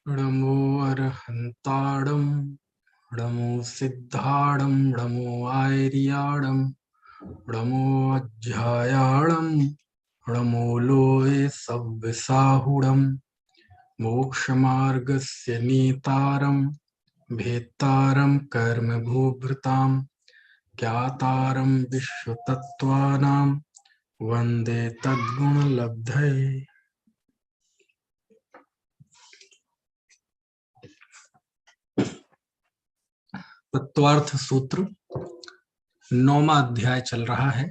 नमो अरहंताड़ं नमो सिद्धाड़ं नमो आयर्याड़ं नमो अध्यायाड़ं नमो लोये सव्यसाहुडं मोक्षमार्गस्य नेतारं भेत्तारं कर्मभूभृतां ज्ञातारं विश्वतत्त्वानां वन्दे तद्गुणलब्धये। तत्वार्थ सूत्र 9वां अध्याय चल रहा है।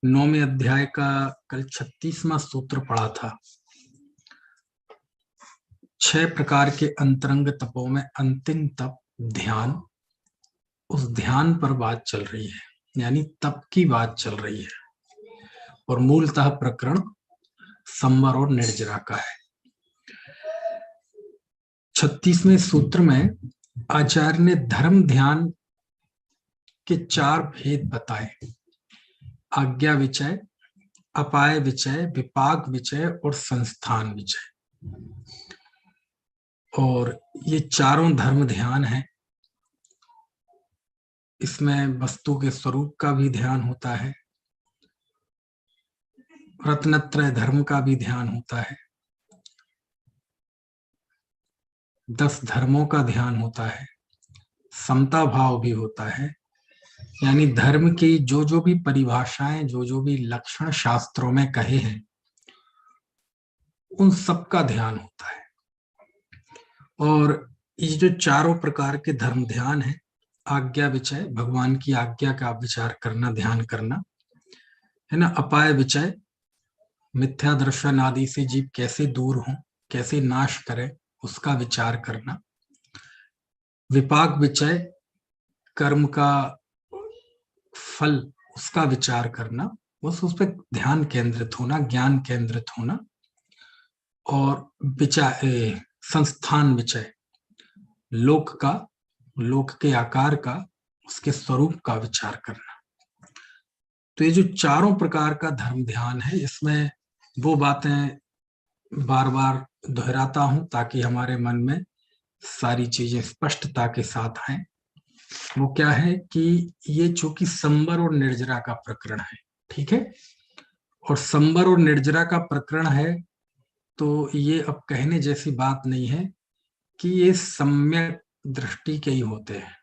9वें अध्याय का कल 36वां सूत्र पढ़ा था। 6 प्रकार के अंतरंग तपों में अंतिम तप ध्यान, उस ध्यान पर बात चल रही है, यानी तप की बात चल रही है। और मूलतः प्रकरण संवर और निर्जरा का है। 36वें सूत्र में आचार्य ने धर्म ध्यान के 4 भेद बताए: आज्ञा विचय, अपाय विचय, विपाक विचय और संस्थान विचय। और ये चारों धर्म ध्यान है। इसमें वस्तु के स्वरूप का भी ध्यान होता है, रत्नत्रय धर्म का भी ध्यान होता है, 10 धर्मों का ध्यान होता है, समता भाव भी होता है। यानी धर्म की जो जो भी परिभाषाएं, जो जो भी लक्षण शास्त्रों में कहे हैं, उन सब का ध्यान होता है। और ये जो चारों प्रकार के धर्म ध्यान है, आज्ञा विचय, भगवान की आज्ञा का विचार करना, ध्यान करना है ना। अपाय विचय, मिथ्या दर्शन आदि से जीव कैसे दूर हो, कैसे नाश करे, उसका विचार करना। विपाक विचय, कर्म का फल, उसका विचार करना, बस उस पर ध्यान केंद्रित होना, ज्ञान केंद्रित होना। और विचय संस्थान विचय, लोक का, लोक के आकार का, उसके स्वरूप का विचार करना। तो ये जो चारों प्रकार का धर्म ध्यान है, इसमें वो बातें बार बार दोहराता हूं ताकि हमारे मन में सारी चीजें स्पष्टता के साथ आए। वो क्या है कि ये चूंकि संवर और निर्जरा का प्रकरण है, ठीक है, और संवर और निर्जरा का प्रकरण है, तो ये अब कहने जैसी बात नहीं है कि ये सम्यक दृष्टि के ही होते हैं,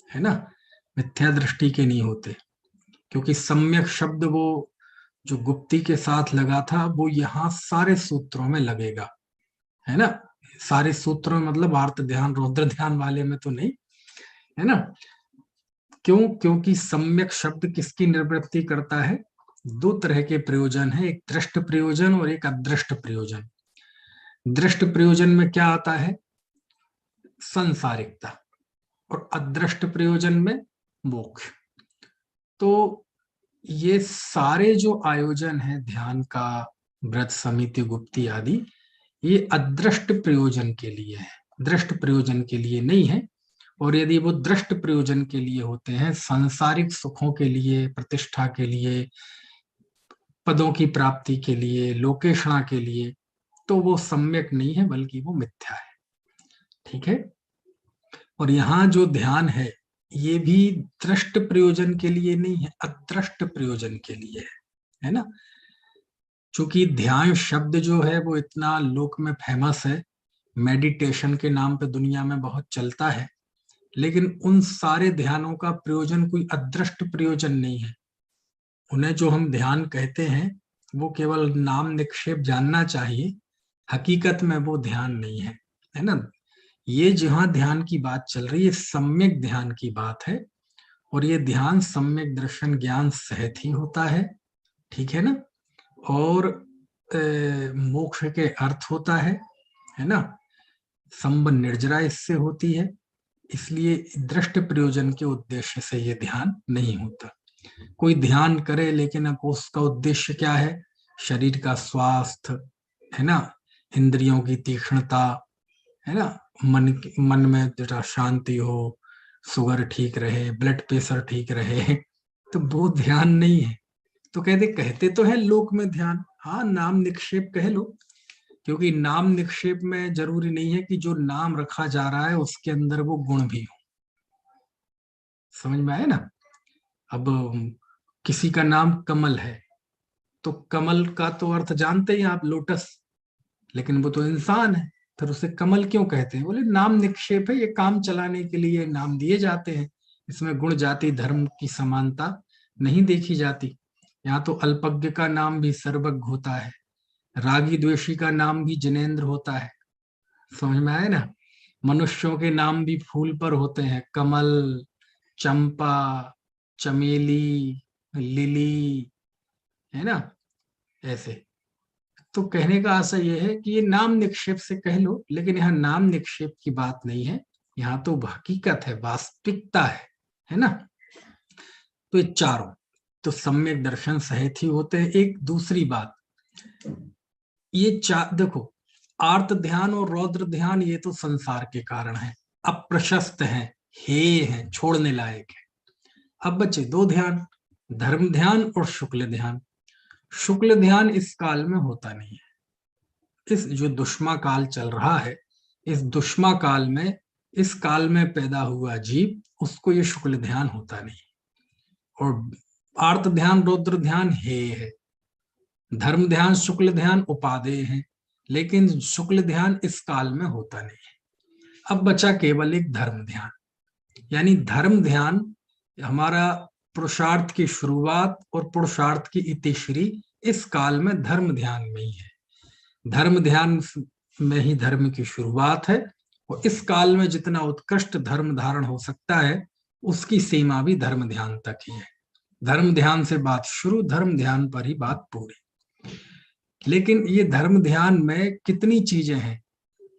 है ना, मिथ्या दृष्टि के नहीं होते। क्योंकि सम्यक शब्द वो जो गुप्ती के साथ लगा था, वो यहाँ सारे सूत्रों में लगेगा, है ना। सारे सूत्रों में मतलब आर्त ध्यान, रौद्र ध्यान वाले में तो नहीं, है ना। क्यों? क्योंकि सम्यक शब्द किसकी निवृत्ति करता है? 2 तरह के प्रयोजन है, एक दृष्ट प्रयोजन और एक अदृष्ट प्रयोजन। दृष्ट प्रयोजन में क्या आता है? संसारिकता। और अदृष्ट प्रयोजन में मोक्ष। तो ये सारे जो आयोजन है ध्यान का, व्रत, समिति, गुप्ती आदि, ये अदृष्ट प्रयोजन के लिए है, दृष्ट प्रयोजन के लिए नहीं है। और यदि वो दृष्ट प्रयोजन के लिए होते हैं, सांसारिक सुखों के लिए, प्रतिष्ठा के लिए, पदों की प्राप्ति के लिए, लोकेशना के लिए, तो वो सम्यक नहीं है, बल्कि वो मिथ्या है, ठीक है। और यहाँ जो ध्यान है, ये भी दृष्ट प्रयोजन के लिए नहीं है, अदृष्ट प्रयोजन के लिए है ना। चूंकि ध्यान शब्द जो है वो इतना लोक में फेमस है, मेडिटेशन के नाम पे दुनिया में बहुत चलता है, लेकिन उन सारे ध्यानों का प्रयोजन कोई अदृष्ट प्रयोजन नहीं है। उन्हें जो हम ध्यान कहते हैं, वो केवल नाम निक्षेप जानना चाहिए, हकीकत में वो ध्यान नहीं है, है ना। ये जहां ध्यान की बात चल रही है, सम्यक ध्यान की बात है। और ये ध्यान सम्यक दर्शन ज्ञान सहित ही होता है, ठीक है ना। और मोक्ष के अर्थ होता है ना। संबंध निर्जरा इससे होती है, इसलिए दृष्ट प्रयोजन के उद्देश्य से ये ध्यान नहीं होता। कोई ध्यान करे लेकिन अब उसका उद्देश्य क्या है? शरीर का स्वास्थ्य, है ना, इंद्रियों की तीक्ष्णता, है ना, मन में जरा शांति हो, शुगर ठीक रहे, ब्लड प्रेशर ठीक रहे, तो वो ध्यान नहीं है। तो कहते तो है लोक में ध्यान, हाँ नाम निक्षेप कह लो, क्योंकि नाम निक्षेप में जरूरी नहीं है कि जो नाम रखा जा रहा है उसके अंदर वो गुण भी हो। समझ में आया ना? अब किसी का नाम कमल है, तो कमल का तो अर्थ जानते ही आप, लोटस, लेकिन वो तो इंसान है, फिर उसे कमल क्यों कहते हैं? बोले नाम निक्षेप है, ये काम चलाने के लिए नाम दिए जाते हैं, इसमें गुण जाति धर्म की समानता नहीं देखी जाती। यहाँ तो अल्पज्ञ का नाम भी सर्वज्ञ होता है, रागी द्वेषी का नाम भी जिनेंद्र होता है। समझ में आया ना? मनुष्यों के नाम भी फूल पर होते हैं, कमल, चंपा, चमेली, लिली, है ना, ऐसे। तो कहने का आशय यह है कि ये नाम निक्षेप से कह लो, लेकिन यहाँ नाम निक्षेप की बात नहीं है, यहाँ तो हकीकत है, वास्तविकता है ना? तो ये चारों तो सम्यक दर्शन सहित ही होते हैं। एक दूसरी बात, ये देखो, आर्त ध्यान और रौद्र ध्यान ये तो संसार के कारण है, अप्रशस्त है, हेय है, छोड़ने लायक है। अब बचे दो ध्यान, धर्म ध्यान और शुक्ल ध्यान। शुक्ल ध्यान इस काल में होता नहीं है। इस जो दुष्मा काल चल रहा है, इस दुष्मा काल में, इस काल में पैदा हुआ जीव, उसको ये शुक्ल ध्यान होता नहीं। और आर्त ध्यान रौद्र ध्यान हेय है, धर्म ध्यान शुक्ल ध्यान उपादेय है, लेकिन शुक्ल ध्यान इस काल में होता नहीं है। अब बचा केवल एक धर्म ध्यान, यानी धर्म ध्यान हमारा पुरुषार्थ की शुरुआत और पुरुषार्थ की इतिश्री इस काल में धर्म ध्यान में ही है। धर्म ध्यान में ही धर्म की शुरुआत है, और इस काल में जितना उत्कृष्ट धर्म धारण हो सकता है उसकी सीमा भी धर्म ध्यान तक ही है। धर्म ध्यान से बात शुरू, धर्म ध्यान पर ही बात पूरी। लेकिन ये धर्म ध्यान में कितनी चीजें हैं,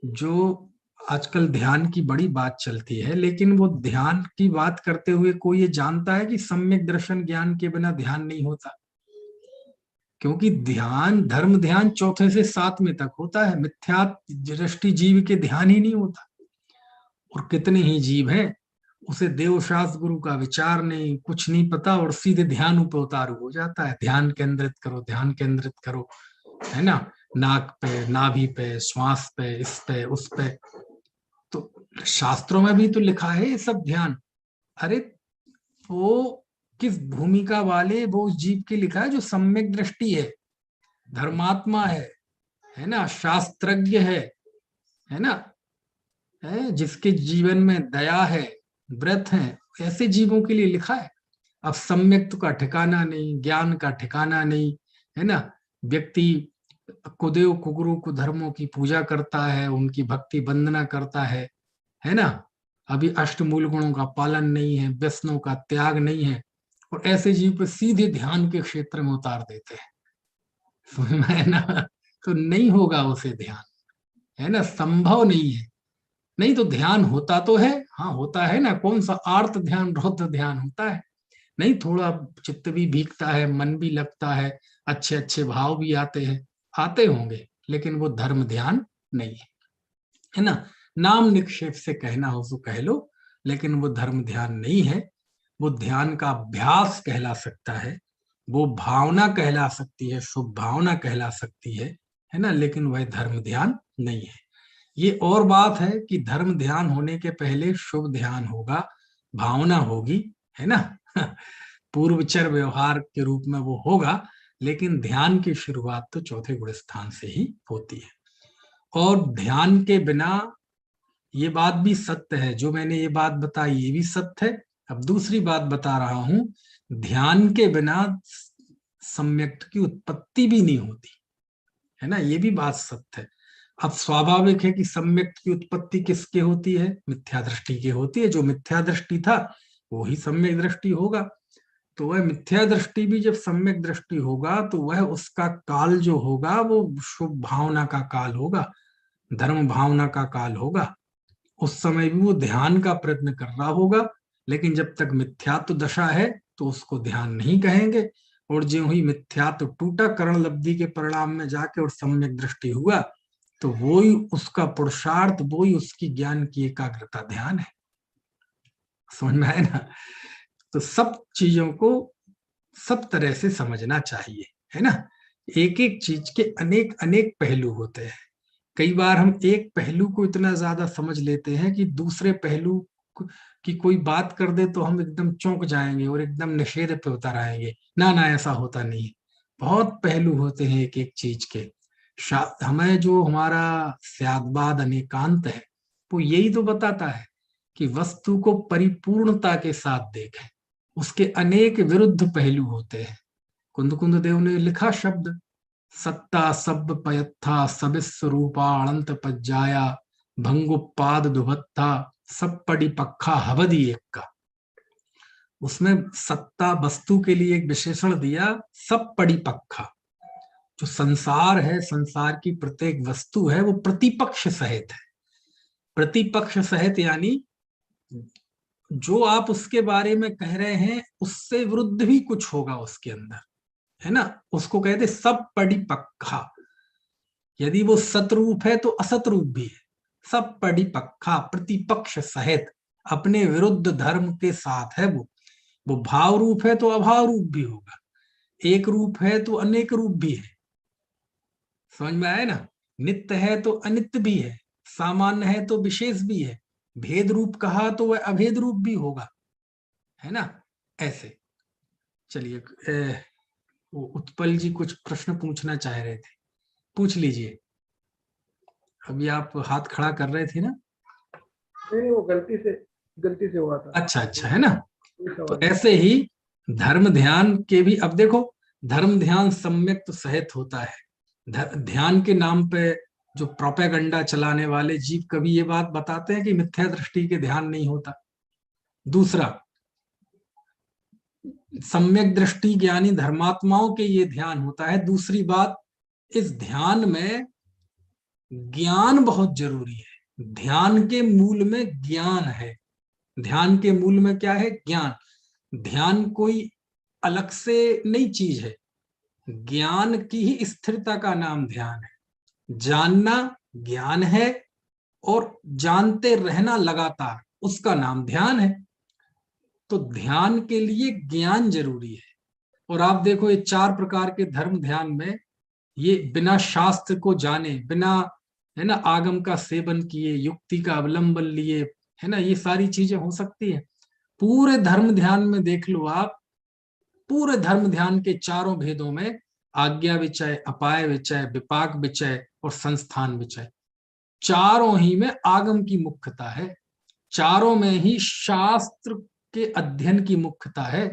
जो आजकल ध्यान की बड़ी बात चलती है, लेकिन वो ध्यान की बात करते हुए कोई ये जानता है कि सम्यक दर्शन ज्ञान के बिना ध्यान नहीं होता? क्योंकि ध्यान, धर्म ध्यान चौथे से सातवें तक होता है, मिथ्या दृष्टि जीव के ध्यान ही नहीं होता। और कितने ही जीव हैं, उसे देवशास्त्र गुरु का विचार नहीं, कुछ नहीं पता, और सीधे ध्यान पे उतारू हो जाता है, ध्यान केंद्रित करो, ध्यान केंद्रित करो, है ना, नाक पे, नाभि पे, श्वास पे, इस पे, उस पे। तो शास्त्रों में भी तो लिखा है ये सब ध्यान। अरे वो किस भूमिका वाले वो उस जीव के लिखा है जो सम्यक दृष्टि है, धर्मात्मा है ना, शास्त्रज्ञ है ना, है जिसके जीवन में दया है, व्रत है, ऐसे जीवों के लिए लिखा है। अब सम्यक का ठिकाना नहीं, ज्ञान का ठिकाना नहीं, है ना। व्यक्ति कुदेव कुगुरु कुधर्मों की पूजा करता है, उनकी भक्ति वंदना करता है ना, अभी अष्टमूल गुणों का पालन नहीं है, व्यसनों का त्याग नहीं है, और ऐसे जीव को सीधे ध्यान के क्षेत्र में उतार देते हैं, समझ में है ना? तो नहीं होगा उसे ध्यान, है ना, संभव नहीं है। नहीं तो ध्यान होता तो है, हाँ होता है ना, कौन सा आर्त ध्यान रौद्र ध्यान होता है? नहीं, थोड़ा चित्त भी भीगता है, मन भी लगता है, अच्छे अच्छे भाव भी आते हैं, आते होंगे, लेकिन वो धर्म ध्यान नहीं है ना। नाम निक्षेप से कहना हो तो कह लो, लेकिन वो धर्म ध्यान नहीं है। वो ध्यान का अभ्यास कहला सकता है, वो भावना कहला सकती है, शुभ भावना कहला सकती है ना, लेकिन वह धर्म ध्यान नहीं है। ये और बात है कि धर्म ध्यान होने के पहले शुभ ध्यान होगा, भावना होगी, है ना पूर्वचर व्यवहार के रूप में वो होगा, लेकिन ध्यान की शुरुआत तो चौथे गुण स्थान से ही होती है। और ध्यान के बिना, ये बात भी सत्य है, जो मैंने ये बात बताई ये भी सत्य है। अब दूसरी बात बता रहा हूं, ध्यान के बिना सम्यक की उत्पत्ति भी नहीं होती, है ना, ये भी बात सत्य है। अब स्वाभाविक है कि सम्यक की उत्पत्ति किसके होती है? मिथ्या दृष्टि की होती है। जो मिथ्या दृष्टि था वो ही सम्यक दृष्टि होगा। तो वह मिथ्या दृष्टि भी जब सम्यक दृष्टि होगा, तो वह उसका काल जो होगा वो शुभ भावना का काल होगा, धर्म भावना का काल होगा। उस समय भी वो ध्यान का प्रयत्न कर रहा होगा, लेकिन जब तक मिथ्यात्व दशा है तो उसको ध्यान नहीं कहेंगे। और जो ही मिथ्यात्व टूटा करण लब्धि के परिणाम में जाके और सम्यक दृष्टि हुआ, तो वो ही उसका पुरुषार्थ, वो ही उसकी ज्ञान की एकाग्रता ध्यान है। समझ में आया ना? तो सब चीजों को सब तरह से समझना चाहिए, है ना। एक एक चीज के अनेक अनेक पहलू होते हैं। कई बार हम एक पहलू को इतना ज्यादा समझ लेते हैं कि दूसरे पहलू की कोई बात कर दे तो हम एकदम चौंक जाएंगे और एकदम निषेध पे उतर आएंगे। ना ना, ऐसा होता नहीं। बहुत पहलू होते हैं एक एक चीज के। हमें जो हमारा स्याद्वाद अनेकांत है वो यही तो बताता है कि वस्तु को परिपूर्णता के साथ देखें। उसके अनेक विरुद्ध पहलू होते हैं। कुंद कुंद देव ने लिखा शब्द, सत्ता सब पयत्था सबिस्वरूपा अनंत पज्जाया भंगुपाद दुभत्था सब पड़ी पक्खा हवदी एक का। उसमें सत्ता वस्तु के लिए एक विशेषण दिया, सब पड़ी पक्खा। जो संसार है, संसार की प्रत्येक वस्तु है, वो प्रतिपक्ष सहित है। प्रतिपक्ष सहित यानी जो आप उसके बारे में कह रहे हैं उससे विरुद्ध भी कुछ होगा उसके अंदर, है ना। उसको कहते सब परिपक्खा। यदि वो सतरूप है तो असत रूप भी है। सब परिपक्खा, प्रतिपक्ष सहित, अपने विरुद्ध धर्म के साथ है वो भाव रूप है तो अभाव रूप भी होगा, एक रूप है तो अनेक रूप भी है। समझ में आया ना। नित्य है तो अनित्य भी है, सामान्य है तो विशेष भी है, भेद रूप कहा तो वह अभेद रूप भी होगा, है ना। ऐसे चलिए, वो उत्पल जी कुछ प्रश्न पूछना चाह रहे थे, पूछ लीजिए। अभी आप हाथ खड़ा कर रहे थे ना। नहीं, वो गलती से हुआ था। अच्छा अच्छा, है ना। कोई तो सवाल नहीं। ऐसे ही धर्म ध्यान के भी, अब देखो, धर्म ध्यान सम्यक तो सहित होता है। ध्यान के नाम पे जो प्रोपेगंडा चलाने वाले जीव कभी ये बात बताते हैं कि मिथ्या दृष्टि के ध्यान नहीं होता। दूसरा, सम्यक दृष्टि ज्ञानी धर्मात्माओं के ये ध्यान होता है। दूसरी बात, इस ध्यान में ज्ञान बहुत जरूरी है। ध्यान के मूल में ज्ञान है। ध्यान के मूल में क्या है? ज्ञान। ध्यान कोई अलग से नई चीज है, ज्ञान की ही स्थिरता का नाम ध्यान है। जानना ज्ञान है और जानते रहना लगातार, उसका नाम ध्यान है। तो ध्यान के लिए ज्ञान जरूरी है। और आप देखो, ये 4 प्रकार के धर्म ध्यान में, ये बिना शास्त्र को जाने, बिना, है ना, आगम का सेवन किए, युक्ति का अवलंबन लिए, है ना, ये सारी चीजें हो सकती है। पूरे धर्म ध्यान में देख लो आप, पूरे धर्म ध्यान के 4 भेदों में आज्ञा विचय, अपाय विचय, विपाक विचय और संस्थान विचय, चारों ही में आगम की मुख्यता है। चारों में ही शास्त्र के अध्ययन की मुख्यता है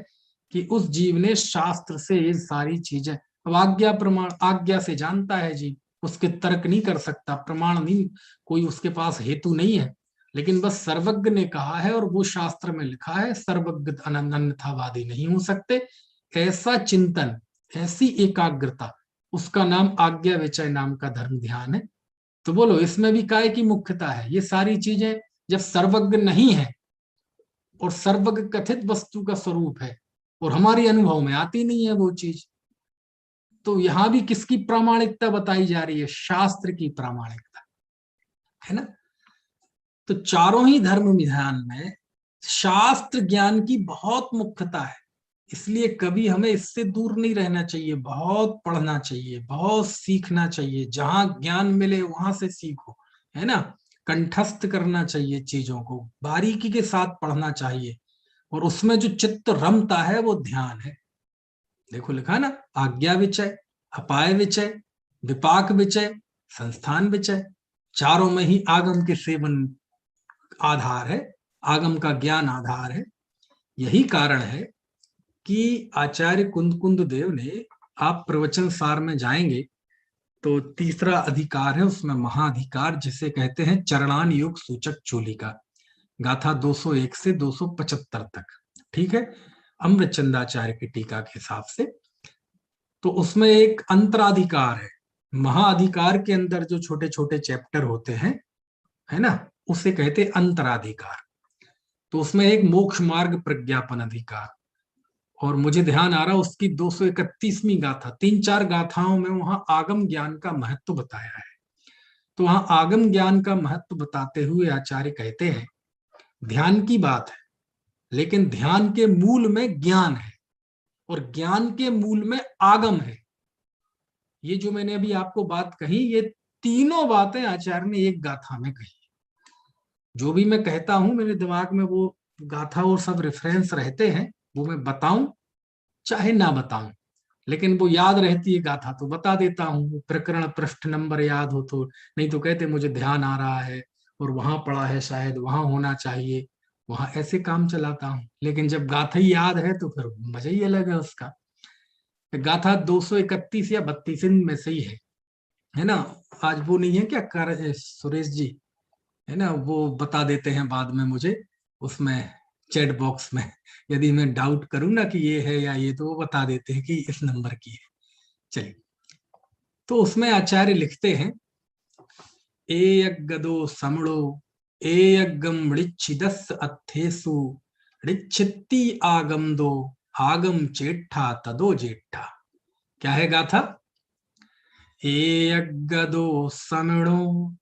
कि उस जीव ने शास्त्र से ये सारी चीजें, अब आज्ञा प्रमाण, आज्ञा से जानता है जीव, उसके तर्क नहीं कर सकता, प्रमाण नहीं, कोई उसके पास हेतु नहीं है, लेकिन बस सर्वज्ञ ने कहा है और वो शास्त्र में लिखा है, सर्वज्ञ अन्यथावादी नहीं हो सकते। ऐसा चिंतन, ऐसी एकाग्रता, उसका नाम आज्ञा विचय नाम का धर्म ध्यान है। तो बोलो, इसमें भी काय की मुख्यता है? ये सारी चीजें जब सर्वज्ञ नहीं है और सर्वज्ञ कथित वस्तु का स्वरूप है और हमारे अनुभव में आती नहीं है वो चीज, तो यहां भी किसकी प्रामाणिकता बताई जा रही है? शास्त्र की प्रामाणिकता, है ना। तो चारों ही धर्म विधान में शास्त्र ज्ञान की बहुत मुख्यता है। इसलिए कभी हमें इससे दूर नहीं रहना चाहिए, बहुत पढ़ना चाहिए, बहुत सीखना चाहिए। जहां ज्ञान मिले वहां से सीखो, है ना। कंठस्थ करना चाहिए चीजों को, बारीकी के साथ पढ़ना चाहिए। और उसमें जो चित्त रमता है वो ध्यान है। देखो लिखा ना, आज्ञा विचय, अपाय विचय, विपाक विचय, संस्थान विचय, चारों में ही आगम के सेवन आधार है, आगम का ज्ञान आधार है। यही कारण है कि आचार्य कुंद कुंद देव ने, आप प्रवचन सार में जाएंगे तो तीसरा अधिकार है उसमें, महाधिकार, जिसे कहते हैं चरणान योग सूचक चूलिका, गाथा 201 से 275 तक, ठीक है, अमृतचंदाचार्य की टीका के हिसाब से। तो उसमें एक अंतराधिकार है। महाअधिकार के अंदर जो छोटे छोटे चैप्टर होते हैं, है ना, उसे कहते अंतराधिकार। तो उसमें एक मोक्ष मार्ग प्रज्ञापन अधिकार, और मुझे ध्यान आ रहा उसकी 231वीं गाथा, 3-4 गाथाओं में वहां आगम ज्ञान का महत्व बताया है। तो वहां आगम ज्ञान का महत्व बताते हुए आचार्य कहते हैं, ध्यान की बात है लेकिन ध्यान के मूल में ज्ञान है। और ज्ञान के मूल में आगम है। ये जो मैंने अभी आपको बात कही, ये तीनों बातें आचार्य ने एक गाथा में कही। जो भी मैं कहता हूं मेरे दिमाग में वो गाथा और सब रेफरेंस रहते हैं, वो मैं बताऊं चाहे ना बताऊं, लेकिन वो याद रहती है गाथा तो बता देता हूँ। प्रकरण पृष्ठ नंबर याद हो तो, नहीं तो कहते मुझे ध्यान आ रहा है और वहां पढ़ा है, शायद वहां होना चाहिए, वहां ऐसे काम चलाता हूँ। लेकिन जब गाथा ही याद है तो फिर मजा ही अलग है उसका। गाथा 231 या 32 में से ही है ना। आज वो नहीं है क्या कर सुरेश जी, है ना, वो बता देते हैं बाद में मुझे उसमें चैट बॉक्स में, यदि मैं डाउट करूं ना कि ये है या ये, तो वो बता देते हैं कि इस नंबर की है। चलिए, तो उसमें आचार्य लिखते हैं, एयगदो समणो एयगम ऋच्छिदस् अथेसु ऋच्छित्ति आगम दो आगम चेट्ठा तदो जेठा। क्या है गाथा? एयगदो समणो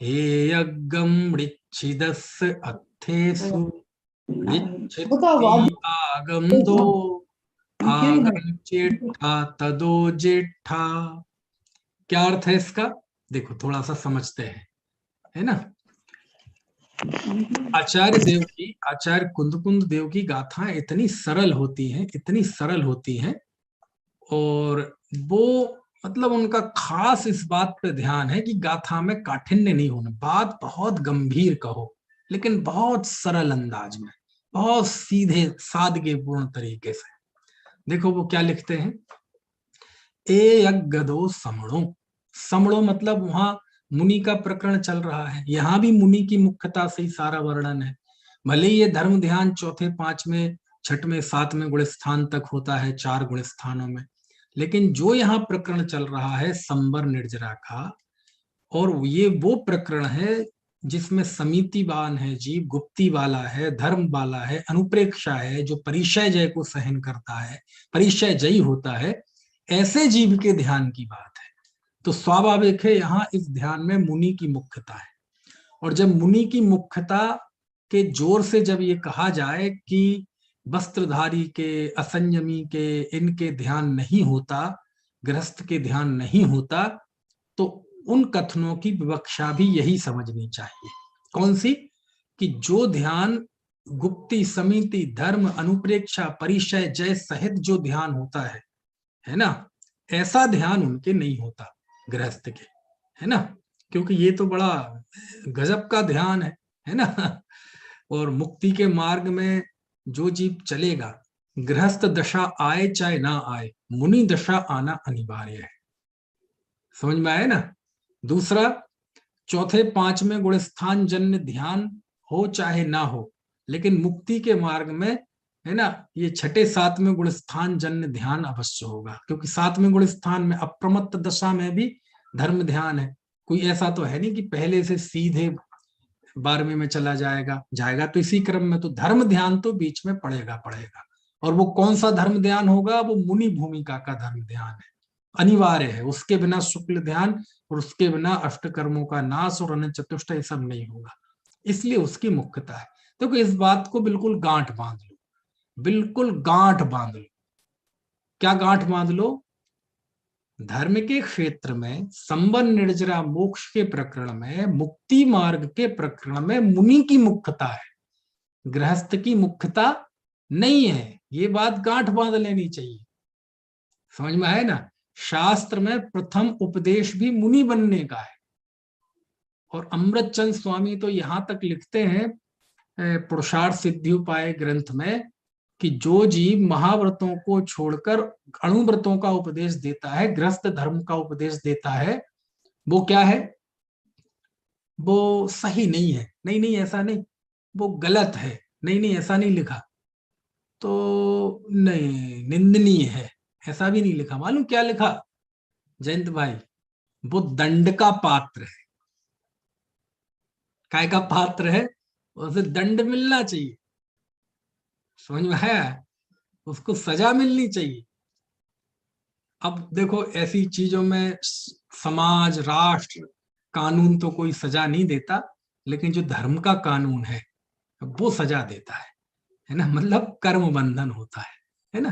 एयगम ऋच्छिदस् अथेसु ऋच्छित्ति आगम दो आगम चेट्ठा तदो जेठा। क्या अर्थ है इसका? देखो थोड़ा सा समझते हैं, है ना। आचार्य कुंद देव की गाथाएं इतनी सरल होती हैं, इतनी सरल होती हैं, और वो मतलब उनका खास इस बात पे ध्यान है कि गाथा में काठिन्य नहीं होना, बात बहुत गंभीर कहो लेकिन बहुत सरल अंदाज में, बहुत सीधे सादगीपूर्ण तरीके से। देखो वो क्या लिखते हैं, ए यज्ञदो समणो। समणो मतलब वहां मुनि का प्रकरण चल रहा है, यहाँ भी मुनि की मुख्यता से ही सारा वर्णन है। भले ही ये धर्म ध्यान चौथे पांचवें छठवें सातवें गुण स्थान तक होता है, 4 गुण स्थानों में, लेकिन जो यहाँ प्रकरण चल रहा है संबर निर्जरा का, और ये वो प्रकरण है जिसमें समितिवान है जीव, गुप्ती वाला है, धर्म वाला है, अनुप्रेक्षा है, जो परिचय जय को सहन करता है, परिचय जयी होता है, ऐसे जीव के ध्यान की बात है। तो स्वाभाविक है यहाँ इस ध्यान में मुनि की मुख्यता है। और जब मुनि की मुख्यता के जोर से जब ये कहा जाए कि वस्त्रधारी के, असंयमी के, इनके ध्यान नहीं होता, गृहस्थ के ध्यान नहीं होता, तो उन कथनों की विवक्षा भी यही समझनी चाहिए। कौन सी? कि जो ध्यान गुप्ती, समिति, धर्म, अनुप्रेक्षा, परिचय जय सहित जो ध्यान होता है ना, ऐसा ध्यान उनके नहीं होता गृहस्थ के, है ना। क्योंकि ये तो बड़ा गजब का ध्यान है ना। और मुक्ति के मार्ग में जो जीव चलेगा, गृहस्थ दशा आए चाहे ना आए, मुनि दशा आना अनिवार्य है। समझ में आए ना। दूसरा, चौथे पांचवें गुण स्थान जन्य ध्यान हो चाहे ना हो, लेकिन मुक्ति के मार्ग में, है ना, ये छठे सातवें गुण स्थान जन्य ध्यान अवश्य होगा। क्योंकि सातवें गुण स्थान में अप्रमत्त दशा में भी धर्म ध्यान है। कोई ऐसा तो है नहीं कि पहले से सीधे 12वें में चला जाएगा तो इसी क्रम में तो धर्म ध्यान तो बीच में पड़ेगा। और वो कौन सा धर्म ध्यान होगा? वो मुनि भूमिका का धर्म ध्यान है, अनिवार्य है। उसके बिना शुक्ल ध्यान और उसके बिना अष्ट कर्मों का नाश और अन्य चतुष्ट ये सब नहीं होगा, इसलिए उसकी मुख्यता है। तो इस बात को बिल्कुल गांठ बांध लो, बिल्कुल गांठ बांध लो। क्या गांठ बांध लो? धर्म के क्षेत्र में, संबंध निर्जरा मोक्ष के प्रकरण में, मुक्ति मार्ग के प्रकरण में मुनि की मुख्यता है, गृहस्थ की मुख्यता नहीं है। ये बात गांठ बांध लेनी चाहिए। समझ में आए ना। शास्त्र में प्रथम उपदेश भी मुनि बनने का है। और अमृतचंद स्वामी तो यहां तक लिखते हैं पुरुषार्थ सिद्धि उपाय ग्रंथ में, कि जो जीव महाव्रतों को छोड़कर अणुव्रतों का उपदेश देता है, गृहस्थ धर्म का उपदेश देता है, वो क्या है? वो सही नहीं है। नहीं नहीं ऐसा नहीं, वो गलत है। नहीं नहीं ऐसा नहीं लिखा, तो नहीं, निंदनीय है, ऐसा भी नहीं लिखा। मालूम क्या लिखा जयंत भाई? वो दंड का पात्र है। काय का पात्र है? उसे दंड मिलना चाहिए। समझ में है? उसको सजा मिलनी चाहिए। अब देखो ऐसी चीजों में समाज, राष्ट्र, कानून तो कोई सजा नहीं देता, लेकिन जो धर्म का कानून है वो सजा देता है ना। मतलब कर्म बंधन होता है ना।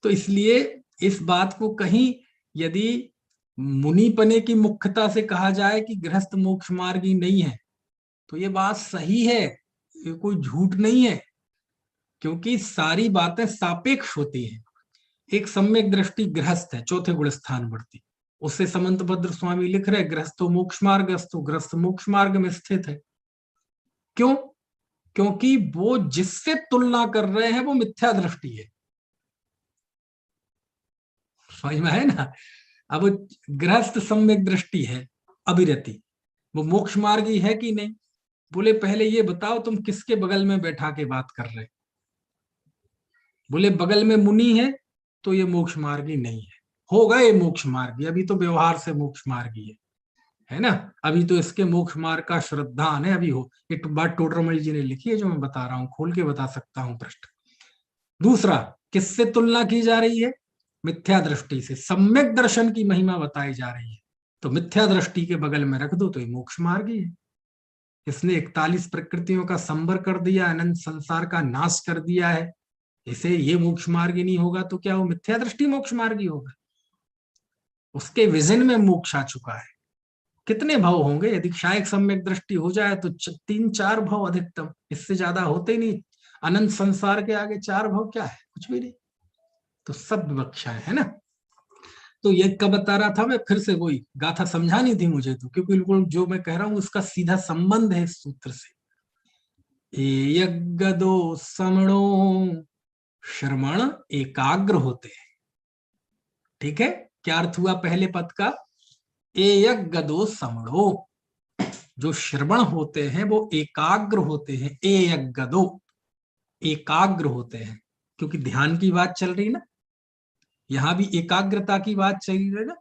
तो इसलिए इस बात को कहीं यदि मुनिपने की मुख्यता से कहा जाए कि गृहस्थ मोक्ष मार्गी नहीं है, तो ये बात सही है, ये कोई झूठ नहीं है, क्योंकि सारी बातें सापेक्ष होती हैं। एक सम्यक दृष्टि गृहस्थ है, चौथे गुण स्थान बढ़ती, उससे समंत भद्र स्वामी लिख रहे गृहस्थो मोक्ष मार्गस्थो, गृहस्थ मोक्ष मार्ग में स्थित है। क्यों? क्योंकि वो जिससे तुलना कर रहे हैं वो मिथ्या दृष्टि है। समझ में है ना? अब गृहस्थ सम्यक दृष्टि है अभिरति, वो मोक्ष मार्गी है कि नहीं? बोले पहले ये बताओ तुम किसके बगल में बैठा के बात कर रहे? बोले बगल में मुनि है तो ये मोक्ष मार्गी नहीं है, होगा ये मोक्ष मार्गी, अभी तो व्यवहार से मोक्ष मार्गी है ना? अभी तो इसके मोक्ष मार्ग का श्रद्धान है, अभी हो। एक बात टोडरमल जी ने लिखी है जो मैं बता रहा हूं, खोल के बता सकता हूं पृष्ठ। दूसरा, किससे तुलना की जा रही है? मिथ्या दृष्टि से। सम्यक दर्शन की महिमा बताई जा रही है, तो मिथ्या दृष्टि के बगल में रख दो तो ये मोक्ष मार्गी है। इसने 41 प्रकृतियों का संवर कर दिया, अनंत संसार का नाश कर दिया है, इसे ये मोक्ष मार्गी नहीं होगा तो क्या वो मिथ्या दृष्टि मोक्ष मार्गी होगा? उसके विजन में मोक्ष आ चुका है। कितने भाव होंगे? यदि क्षायक सम्यक दृष्टि हो जाए तो 3-4 भाव अधिकतम, इससे ज्यादा होते नहीं। अनंत संसार के आगे 4 भाव क्या है? कुछ भी नहीं। तो सब विवक्षा है ना? तो ये कब बता रहा था मैं? फिर से वही गाथा समझानी थी मुझे, तो क्योंकि बिल्कुल जो मैं कह रहा हूं उसका सीधा संबंध है इस सूत्र से। यज्ञदो समणो, श्रवण एकाग्र होते हैं। ठीक है, क्या अर्थ हुआ पहले पद का? यज्ञदो समणो, जो श्रवण होते हैं वो एकाग्र होते हैं। यज्ञदो, एकाग्र होते हैं, क्योंकि ध्यान की बात चल रही ना, यहां भी एकाग्रता की बात चल रही है ना,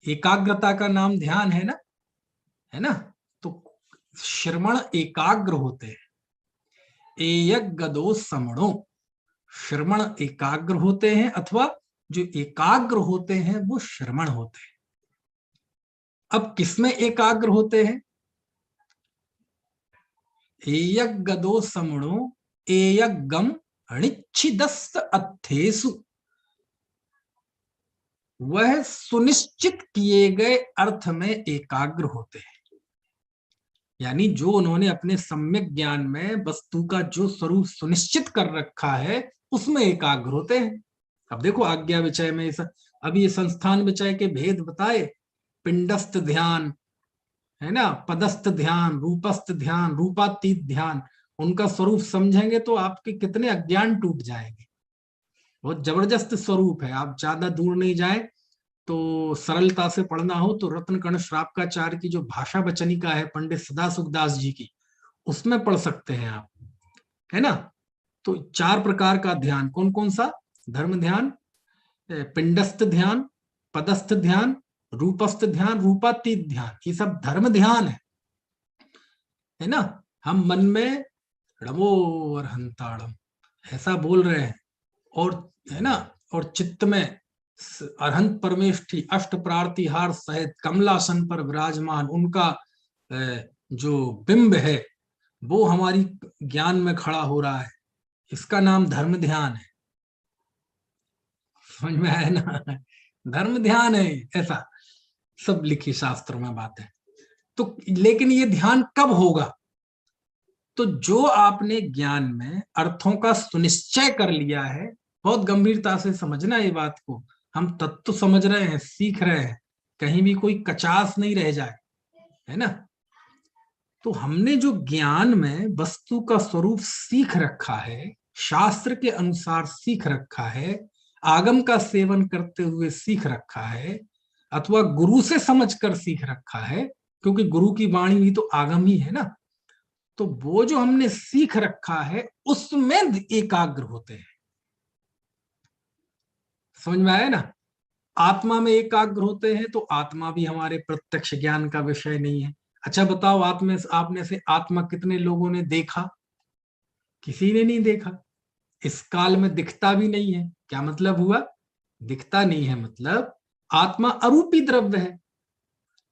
एकाग्रता का नाम ध्यान है ना? तो श्रवण एकाग्र होते हैं। यज्ञदो समणो, श्रवण एकाग्र होते हैं, अथवा जो एकाग्र होते हैं वो श्रवण होते हैं। अब किसमें एकाग्र होते हैं? यज्ञदो समणो एयज्ञम ऋच्छिदस्त अर्थेषु, वह सुनिश्चित किए गए अर्थ में एकाग्र होते हैं। यानी जो उन्होंने अपने सम्यक ज्ञान में वस्तु का जो स्वरूप सुनिश्चित कर रखा है उसमें एकाग्र होते हैं। अब देखो आज्ञा विचय में अभी ये संस्थान विचय के भेद बताए, पिंडस्थ ध्यान है ना, पदस्थ ध्यान, रूपस्थ ध्यान, रूपातीत ध्यान, उनका स्वरूप समझेंगे तो आपके कितने अज्ञान टूट जाएंगे। बहुत जबरदस्त स्वरूप है। आप ज्यादा दूर नहीं जाए तो सरलता से पढ़ना हो तो रत्नकर्ण श्रावकाचार्य की जो भाषा वचनिका है पंडित सदा सुखदास जी की, उसमें पढ़ सकते हैं आप, है ना? तो 4 प्रकार का ध्यान, कौन कौन सा? धर्म ध्यान, पिंडस्थ ध्यान, पदस्थ ध्यान, रूपस्थ ध्यान, रूपातीत ध्यान, ये सब धर्म ध्यान है ना? हम मन में रमो और हंताड़म ऐसा बोल रहे हैं, और है ना, और चित्त में अरहंत परमेष्ठी अष्ट प्रार्तिहार सहित कमलासन पर विराजमान उनका जो बिंब है वो हमारी ज्ञान में खड़ा हो रहा है, इसका नाम धर्म ध्यान है। समझ में आया ना? धर्म ध्यान है, ऐसा सब लिखी शास्त्रों में बात है। तो लेकिन ये ध्यान कब होगा? तो जो आपने ज्ञान में अर्थों का सुनिश्चय कर लिया है, बहुत गंभीरता से समझना ये बात को, हम तत्व समझ रहे हैं, सीख रहे हैं, कहीं भी कोई कचास नहीं रह जाए, है ना? तो हमने जो ज्ञान में वस्तु का स्वरूप सीख रखा है, शास्त्र के अनुसार सीख रखा है, आगम का सेवन करते हुए सीख रखा है, अथवा गुरु से समझकर सीख रखा है, क्योंकि गुरु की वाणी भी तो आगम ही है ना, तो वो जो हमने सीख रखा है उसमें एकाग्र होते हैं। समझ में आया ना? आत्मा में एकाग्र होते हैं, तो आत्मा भी हमारे प्रत्यक्ष ज्ञान का विषय नहीं है। अच्छा बताओ, आपने से आत्मा कितने लोगों ने देखा? किसी ने नहीं देखा। इस काल में दिखता भी नहीं है। क्या मतलब हुआ? दिखता नहीं है मतलब आत्मा अरूपी द्रव्य है।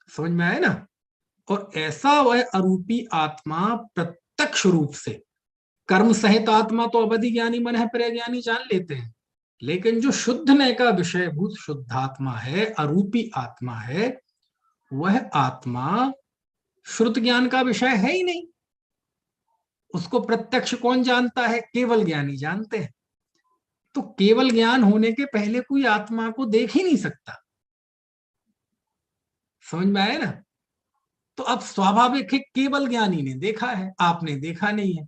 समझ में आया ना? और ऐसा वह अरूपी आत्मा प्रत्यक्ष रूप से, कर्म सहित आत्मा तो अवधि ज्ञानी मन है प्रज्ञानी जान लेते हैं, लेकिन जो शुद्धने का विषयभूत शुद्धात्मा है, अरूपी आत्मा है, वह आत्मा श्रुत ज्ञान का विषय है ही नहीं। उसको प्रत्यक्ष कौन जानता है? केवल ज्ञानी जानते हैं। तो केवल ज्ञान होने के पहले कोई आत्मा को देख ही नहीं सकता। समझ में आया ना? तो अब स्वाभाविक है, केवल ज्ञानी ने देखा है, आपने देखा नहीं है,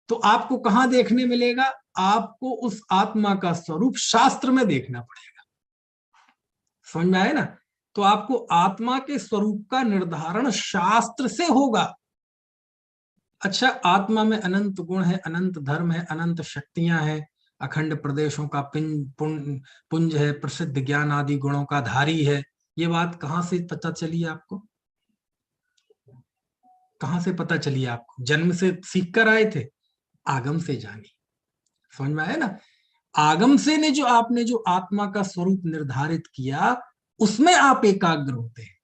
तो आपको कहां देखने मिलेगा? आपको उस आत्मा का स्वरूप शास्त्र में देखना पड़ेगा। समझ में आया ना? तो आपको आत्मा के स्वरूप का निर्धारण शास्त्र से होगा। अच्छा, आत्मा में अनंत गुण है, अनंत धर्म है, अनंत शक्तियां हैं, अखंड प्रदेशों का पुंज है, प्रसिद्ध ज्ञान आदि गुणों का धारी है। ये बात कहां से पता चली आपको? कहां से पता चली आपको? जन्म से सीख कर आए थे? आगम से जानी। समझ में आया ना? आगम से ने जो आपने जो आत्मा का स्वरूप निर्धारित किया, उसमें आप एकाग्र होते हैं।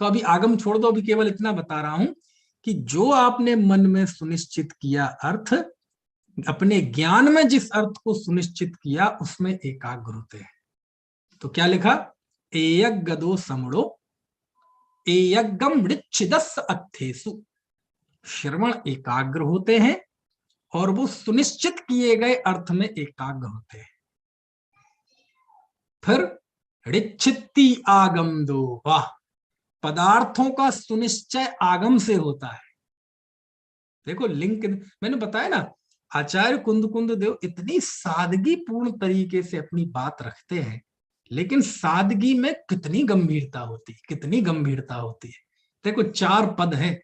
तो अभी आगम छोड़ दो, अभी केवल इतना बता रहा हूं कि जो आपने मन में सुनिश्चित किया अर्थ, अपने ज्ञान में जिस अर्थ को सुनिश्चित किया, उसमें एकाग्र होते हैं। तो क्या लिखा? एयग गदो समड़ो एयगम मृच्छिदस् अत्थेसु। श्रवण एकाग्र होते हैं और वो सुनिश्चित किए गए अर्थ में एकाग्र होते हैं। फिर ऋच्छित्ती आगम दो, वाह, पदार्थों का सुनिश्चय आगम से होता है। देखो लिंक मैंने बताया ना, आचार्य कुंद देव इतनी सादगी पूर्ण तरीके से अपनी बात रखते हैं, लेकिन सादगी में कितनी गंभीरता होती है, कितनी गंभीरता होती है। देखो 4 पद हैं,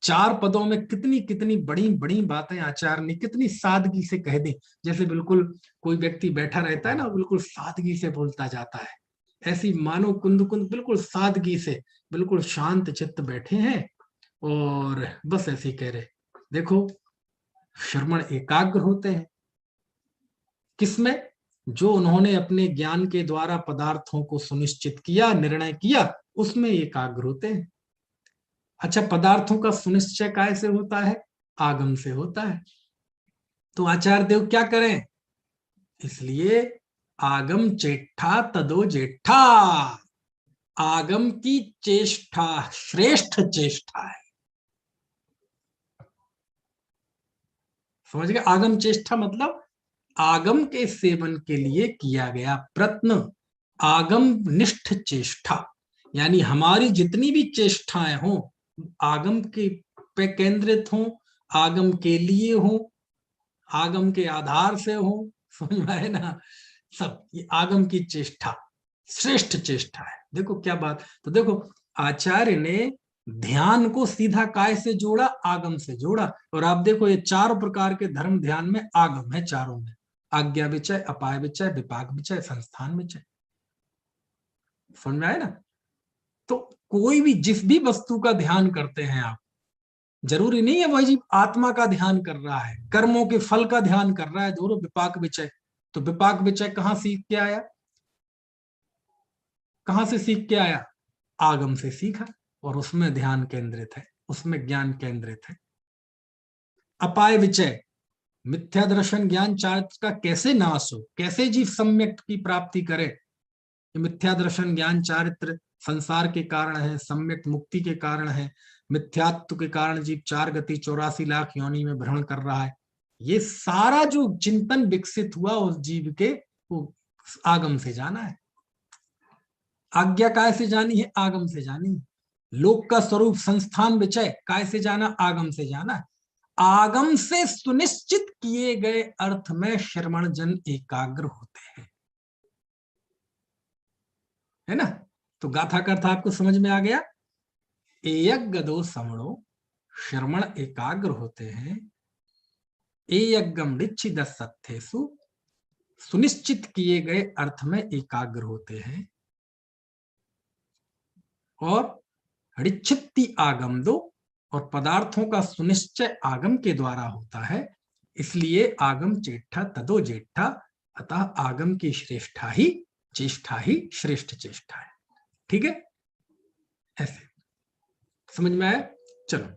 4 पदों में कितनी कितनी बड़ी बड़ी बातें आचार्य ने कितनी सादगी से कह दी। जैसे बिल्कुल कोई व्यक्ति बैठा रहता है ना, बिल्कुल सादगी से बोलता जाता है, ऐसी मानो कुंद बिल्कुल सादगी से, बिल्कुल शांत चित्त बैठे हैं और बस ऐसे ही कह रहे। देखो श्रवण एकाग्र होते हैं किसमें? जो उन्होंने अपने ज्ञान के द्वारा पदार्थों को सुनिश्चित किया, निर्णय किया, उसमें एकाग्र होते हैं। अच्छा, पदार्थों का सुनिश्चय कैसे होता है? आगम से होता है। तो आचार्य देव क्या करें? इसलिए आगम चेष्टा तदो जेठा, आगम की चेष्टा श्रेष्ठ चेष्टा है। समझ गए? आगम चेष्टा मतलब आगम के सेवन के लिए किया गया प्रयत्न, आगम निष्ठ चेष्टा। यानी हमारी जितनी भी चेष्टाएं हों, आगम के पे केंद्रित हों, आगम के लिए हों, आगम के आधार से हो। समझ में आए ना? सब ये आगम की चेष्टा श्रेष्ठ चेष्टा है। देखो क्या बात। तो देखो आचार्य ने ध्यान को सीधा काय से जोड़ा? आगम से जोड़ा। और आप देखो ये 4 प्रकार के धर्म ध्यान में आगम है, चारों में। आज्ञा विचय, अपाय विचय, विपाक विचय, संस्थान विचय। समझ में आए ना? तो कोई भी जिस भी वस्तु का ध्यान करते हैं आप, जरूरी नहीं है वही आत्मा का ध्यान कर रहा है, कर्मों के फल का ध्यान कर रहा है, दोनों विपाक विचय। तो विपाक विचय कहां सीख के आया? कहां से सीख के आया? आगम से सीखा, और उसमें ध्यान केंद्रित है, उसमें ज्ञान केंद्रित है। अपाय विचय, मिथ्या दर्शन ज्ञान चारित्र का कैसे नाश हो, कैसे जीव सम्यक की प्राप्ति करे। मिथ्या दर्शन ज्ञान चारित्र संसार के कारण है, सम्यक मुक्ति के कारण है। मिथ्यात्व के कारण जीव 4 गति 84 लाख योनि में भ्रमण कर रहा है। ये सारा जो चिंतन विकसित हुआ उस जीव के, वो आगम से जाना है। आज्ञा काय से जानी है? आगम से जानी है। लोक का स्वरूप संस्थान विचय काय से जाना? आगम से जाना है। आगम से सुनिश्चित किए गए अर्थ में श्रवण जन एकाग्र होते हैं, है ना? तो गाथा का अर्थ आपको समझ में आ गया। एयज्ञदो समणो, श्रवण एकाग्र होते हैं। एयज्ञम ऋच्छिदस्सत्थेषु, सुनिश्चित किए गए अर्थ में एकाग्र होते हैं। और ऋच्छित्ति आगम दो, और पदार्थों का सुनिश्चय आगम के द्वारा होता है। इसलिए आगम चेष्टा तदो जेठा, अतः आगम की श्रेष्ठा ही चेष्टा ही श्रेष्ठ चेष्टा है। ठीक है? ऐसे समझ में आया? चलो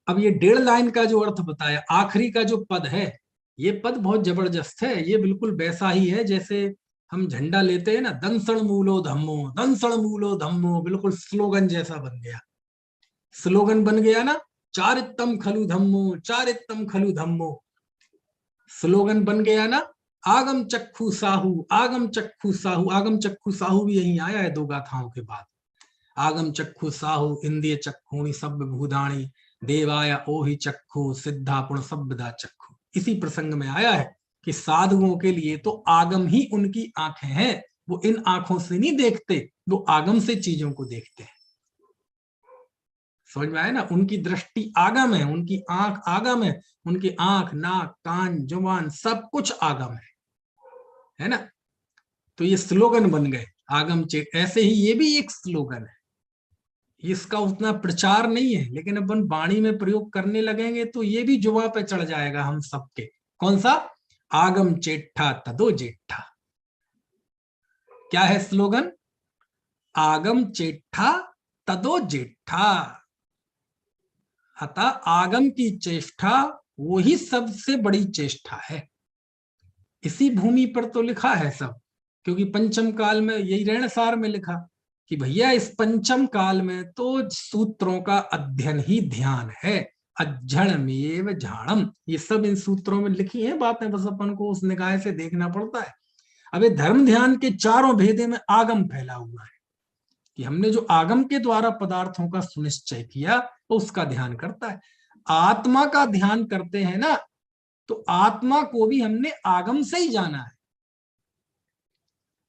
अब ये 1.5 लाइन का जो अर्थ बताया, आखिरी का जो पद है, ये पद बहुत जबरदस्त है। ये बिल्कुल वैसा ही है जैसे हम झंडा लेते हैं ना, दंसण मूलो धम्मो, दंसण मूलो धम्मो, बिल्कुल स्लोगन जैसा बन गया। स्लोगन बन गया ना, चारित्तम खलु धम्मो, चारित्तम खलु धम्मो, स्लोगन बन गया ना। आगम चक्षु साहू, आगम चक्षु साहू, आगम चक्षु साहू भी यहीं आया है दो गाथाओं के बाद। आगम चक्षु साहू इंद्रिय चक्षुणी सब भूदाणी, देवाय ओहि चक्षु सिद्धा पुण शब्दा चक्षु। इसी प्रसंग में आया है कि साधुओं के लिए तो आगम ही उनकी आंखें हैं। वो इन आंखों से नहीं देखते, वो आगम से चीजों को देखते हैं। समझ में आया ना, उनकी दृष्टि आगम है, उनकी आंख आगम है, उनकी आंख नाक कान जुबान सब कुछ आगम है ना। तो ये स्लोगन बन गए आगम चेत। ऐसे ही ये भी एक स्लोगन है, इसका उतना प्रचार नहीं है, लेकिन अपन वाणी में प्रयोग करने लगेंगे तो ये भी जुबा पे चढ़ जाएगा हम सबके। कौन सा? आगम चेट्ठा तदो जेठा। क्या है स्लोगन? आगम चेट्ठा तदो जेठा। अतः आगम की चेष्टा वो ही सबसे बड़ी चेष्टा है। इसी भूमि पर तो लिखा है सब, क्योंकि पंचम काल में यही रेणसार में लिखा कि भैया इस पंचम काल में तो सूत्रों का अध्ययन ही ध्यान है। अज्झणमेव झाणम, ये सब इन सूत्रों में लिखी है बातें, बस अपन को उस निकाय से देखना पड़ता है। अब ये धर्म ध्यान के चारों भेदे में आगम फैला हुआ है कि हमने जो आगम के द्वारा पदार्थों का सुनिश्चय किया तो उसका ध्यान करता है। आत्मा का ध्यान करते हैं ना, तो आत्मा को भी हमने आगम से ही जाना है।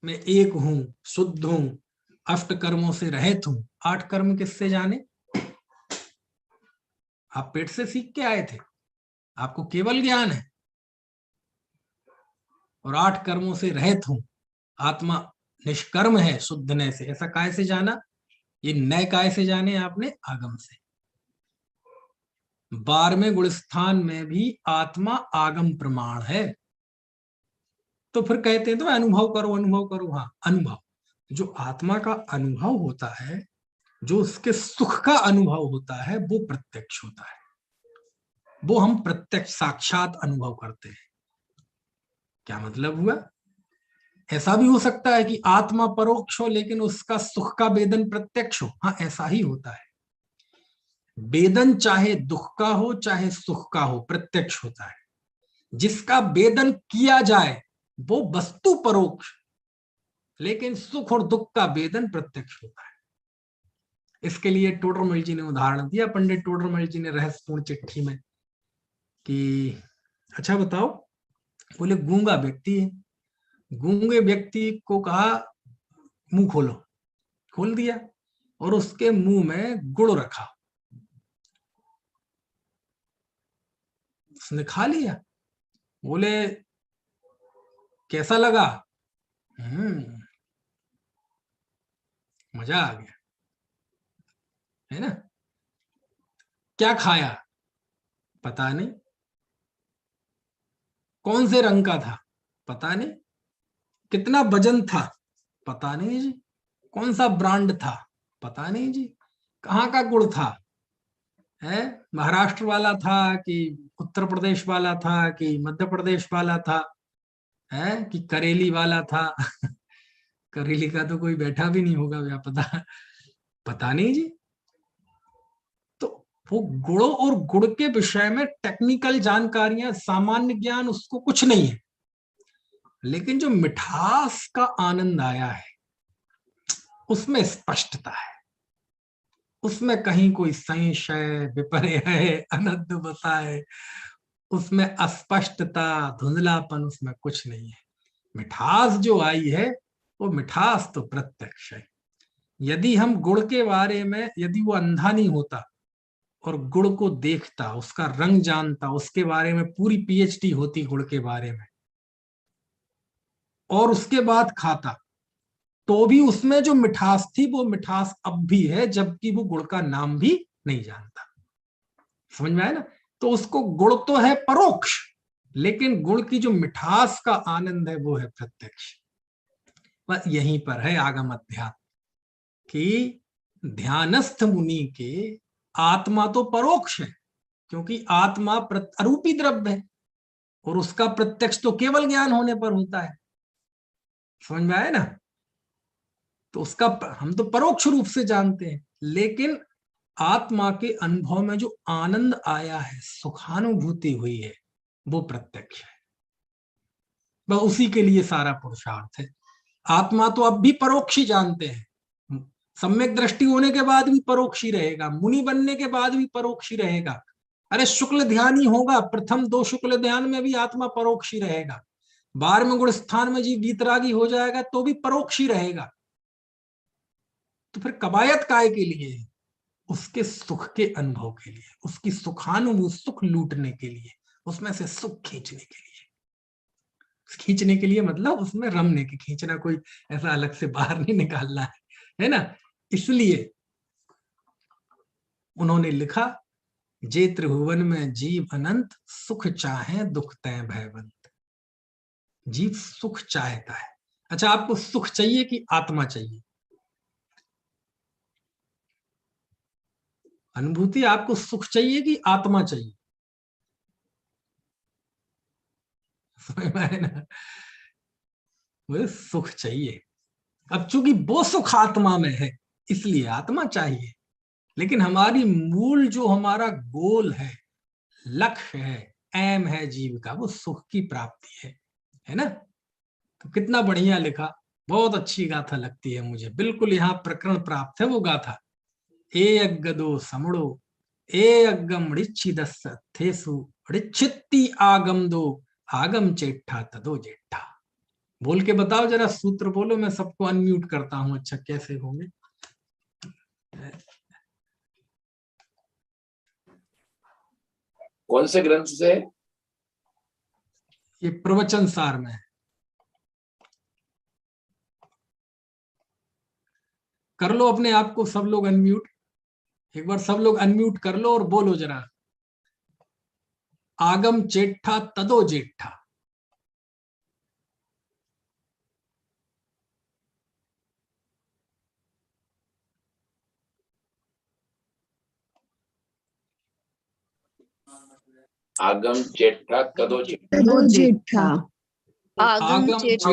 मैं एक हूं, शुद्ध हूं, अष्ट कर्मों से रहित हूं। 8 कर्म किससे जाने? आप पेट से सीख के आए थे, आपको केवल ज्ञान है। और 8 कर्मों से रहित हूं, आत्मा निष्कर्म है, शुद्धने से, ऐसा काय से जाना? ये नए काय से जाने आपने? आगम से। 12वें गुणस्थान में भी आत्मा आगम प्रमाण है। तो फिर कहते हैं तो अनुभव करो, अनुभव करो। हाँ, अनुभव, जो आत्मा का अनुभव होता है, जो उसके सुख का अनुभव होता है, वो प्रत्यक्ष होता है। वो हम प्रत्यक्ष साक्षात अनुभव करते हैं। क्या मतलब हुआ? ऐसा भी हो सकता है कि आत्मा परोक्ष हो लेकिन उसका सुख का वेदन प्रत्यक्ष हो। हाँ, ऐसा ही होता है। वेदन चाहे दुख का हो चाहे सुख का हो, प्रत्यक्ष होता है। जिसका वेदन किया जाए वो वस्तु परोक्ष, लेकिन सुख और दुख का वेदन प्रत्यक्ष होता है। इसके लिए टोडरमल जी ने उदाहरण दिया, पंडित टोडरमल जी ने रहस्यपूर्ण चिट्ठी में, कि अच्छा बताओ, बोले गूंगा व्यक्ति है, गूंगे व्यक्ति को कहा मुंह खोलो, खोल दिया और उसके मुंह में गुड़ रखा, उसने खा लिया। बोले कैसा लगा? मजा आ गया, है ना। क्या खाया? पता नहीं। कौन से रंग का था? पता नहीं। कितना वजन था? पता नहीं जी। कौन सा ब्रांड था? पता नहीं जी। कहाँ का गुड़ था? है महाराष्ट्र वाला था कि उत्तर प्रदेश वाला था कि मध्य प्रदेश वाला था, है कि करेली वाला था? करेली का तो कोई बैठा भी नहीं होगा, क्या पता। पता नहीं जी। तो वो गुड़ और गुड़ के विषय में टेक्निकल जानकारियां, सामान्य ज्ञान उसको कुछ नहीं है, लेकिन जो मिठास का आनंद आया है उसमें स्पष्टता है, उसमें कहीं कोई संशय विपर्य अनद्ध बसा है, उसमें अस्पष्टता धुंधलापन उसमें कुछ नहीं है। मिठास जो आई है वो मिठास तो प्रत्यक्ष है। यदि हम गुड़ के बारे में, यदि वो अंधा नहीं होता और गुड़ को देखता, उसका रंग जानता, उसके बारे में पूरी पीएचडी होती गुड़ के बारे में, और उसके बाद खाता, तो भी उसमें जो मिठास थी वो मिठास अब भी है, जबकि वो गुड़ का नाम भी नहीं जानता। समझ में आया ना। तो उसको गुड़ तो है परोक्ष, लेकिन गुड़ की जो मिठास का आनंद है वो है प्रत्यक्ष। बस यहीं पर है आगम अध्यात्म कि ध्यानस्थ मुनि के आत्मा तो परोक्ष है, क्योंकि आत्मा अरूपी द्रव्य है, और उसका प्रत्यक्ष तो केवल ज्ञान होने पर होता है। समझ में आया ना? तो उसका हम तो परोक्ष रूप से जानते हैं, लेकिन आत्मा के अनुभव में जो आनंद आया है, सुखानुभूति हुई है, वो प्रत्यक्ष है। बस उसी के लिए सारा पुरुषार्थ है। आत्मा तो अब भी परोक्ष ही जानते हैं, सम्यक दृष्टि होने के बाद भी परोक्ष ही रहेगा, मुनि बनने के बाद भी परोक्ष ही रहेगा। अरे शुक्ल ध्यान ही होगा, प्रथम 2 शुक्ल ध्यान में भी आत्मा परोक्ष ही रहेगा। 12वें गुण स्थान में जीव वीतरागी हो जाएगा तो भी परोक्ष ही रहेगा। तो फिर कवायत काय के लिए? उसके सुख के अनुभव के लिए, उसकी सुखानुभूति, सुख लूटने के लिए, उसमें से सुख खींचने के लिए। खींचने के लिए मतलब उसमें रमने की, खींचना कोई ऐसा अलग से बाहर नहीं निकालना है ना? इसलिए उन्होंने लिखा, जे त्रिभुवन में जीव अनंत, सुख चाहे दुख तय भयवंत। जीव सुख चाहता है। अच्छा, आपको सुख चाहिए कि आत्मा चाहिए? अनुभूति आपको सुख चाहिए कि आत्मा चाहिए? समझ में आया ना? मुझे सुख चाहिए। अब चूंकि वो सुख आत्मा में है इसलिए आत्मा चाहिए, लेकिन हमारी मूल जो हमारा गोल है, लक्ष्य है, एम है जीव का, वो सुख की प्राप्ति है ना? तो कितना बढ़िया लिखा, बहुत अच्छी गाथा लगती है मुझे, बिल्कुल यहाँ प्रकरण प्राप्त है वो गाथा। ए अग्गदो समड़ो ए अग्गम ऋच्छिदस्स थेसु ऋच्छित्ति आगम दो आगम चेट्ठा तदो जेठा। बोल के बताओ जरा, सूत्र बोलो, मैं सबको अनम्यूट करता हूं। अच्छा, कैसे होंगे? कौन से ग्रंथ से? ये प्रवचन सार में है। कर लो अपने आप को सब लोग अनम्यूट, एक बार सब लोग अनम्यूट कर लो और बोलो जरा, आगम चेट्ठा तदो जेठा। आगम चेट्ठा तदो जेठा। तदो जेठा। आगम चेट्ठा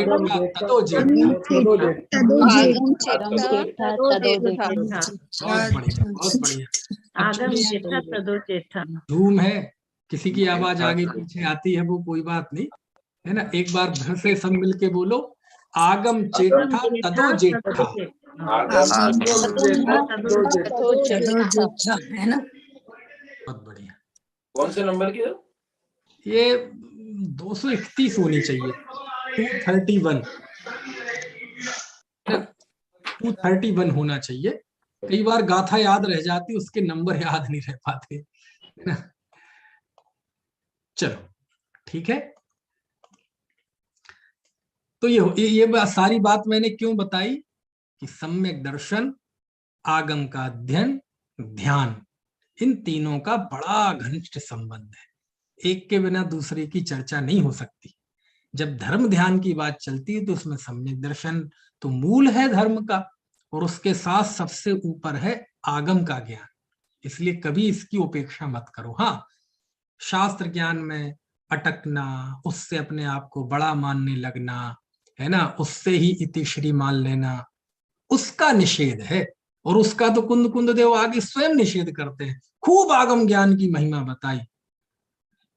तदो जेठा। तदो जेठा। आगम जेठा तदो जेठा। बहुत बढ़िया, बहुत बढ़िया। अब आगम चूंकि जेठा तदो जेठा। धूम है, किसी की आवाज आगे पीछे आती है, वो कोई बात नहीं है ना। एक बार फिर से सब मिलके बोलो, आगम चेट्ठा तदो जेठा। आगम तदो जेठा। है ना? बहुत बढ़िया। कौन से नंबर की? ये 231 होनी चाहिए, 231 ना, 231 होना चाहिए। कई बार गाथा याद रह जाती, उसके नंबर याद नहीं रह पाते, है ना? चलो ठीक है। तो ये सारी बात मैंने क्यों बताई कि सम्यक दर्शन, आगम का अध्ययन, ध्यान, इन तीनों का बड़ा घनिष्ठ संबंध है। एक के बिना दूसरे की चर्चा नहीं हो सकती। जब धर्म ध्यान की बात चलती है तो उसमें सम्यक दर्शन तो मूल है धर्म का, और उसके साथ सबसे ऊपर है आगम का ज्ञान। इसलिए कभी इसकी उपेक्षा मत करो। हाँ, शास्त्र ज्ञान में अटकना, उससे अपने आप को बड़ा मानने लगना, है ना, उससे ही इतिश्री मान लेना, उसका निषेध है। और उसका तो कुंद कुंद देव आगे स्वयं निषेध करते हैं। खूब आगम ज्ञान की महिमा बताई,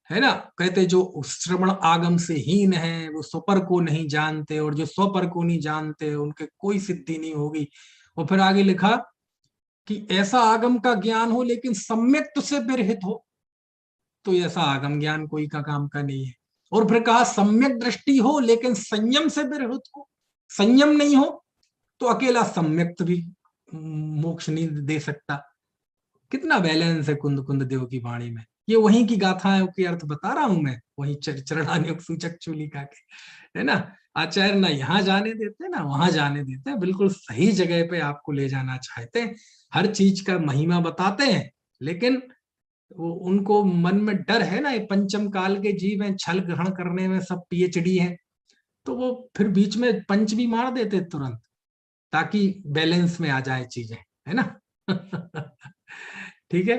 है ना। कहते जो श्रवण आगम से हीन है, वो स्वपर को नहीं जानते, और जो स्वपर को नहीं जानते उनके कोई सिद्धि नहीं होगी। और फिर आगे लिखा कि ऐसा आगम का ज्ञान हो लेकिन सम्यक से विरहित हो, तो ऐसा आगम ज्ञान कोई का काम का नहीं है। और फिर कहा सम्यक दृष्टि हो लेकिन संयम से विरहित हो, संयम नहीं हो तो अकेला सम्यक भी मोक्ष नहीं दे सकता। कितना बैलेंस है कुंद कुंद देव की वाणी में। ये वहीं की गाथाओं के अर्थ बता रहा हूं मैं, वही चरणानुग सूचक चूलिका के, है ना। आचार्य ना यहाँ जाने देते ना वहां जाने देते हैं, बिल्कुल सही जगह पे आपको ले जाना चाहते हैं। हर चीज का महिमा बताते हैं, लेकिन वो उनको मन में डर है ना, ये पंचम काल के जीव हैं, छल ग्रहण करने में सब पीएचडी हैं, तो वो फिर बीच में पंच भी मार देते तुरंत, ताकि बैलेंस में आ जाए चीजें, है ना। ठीक है,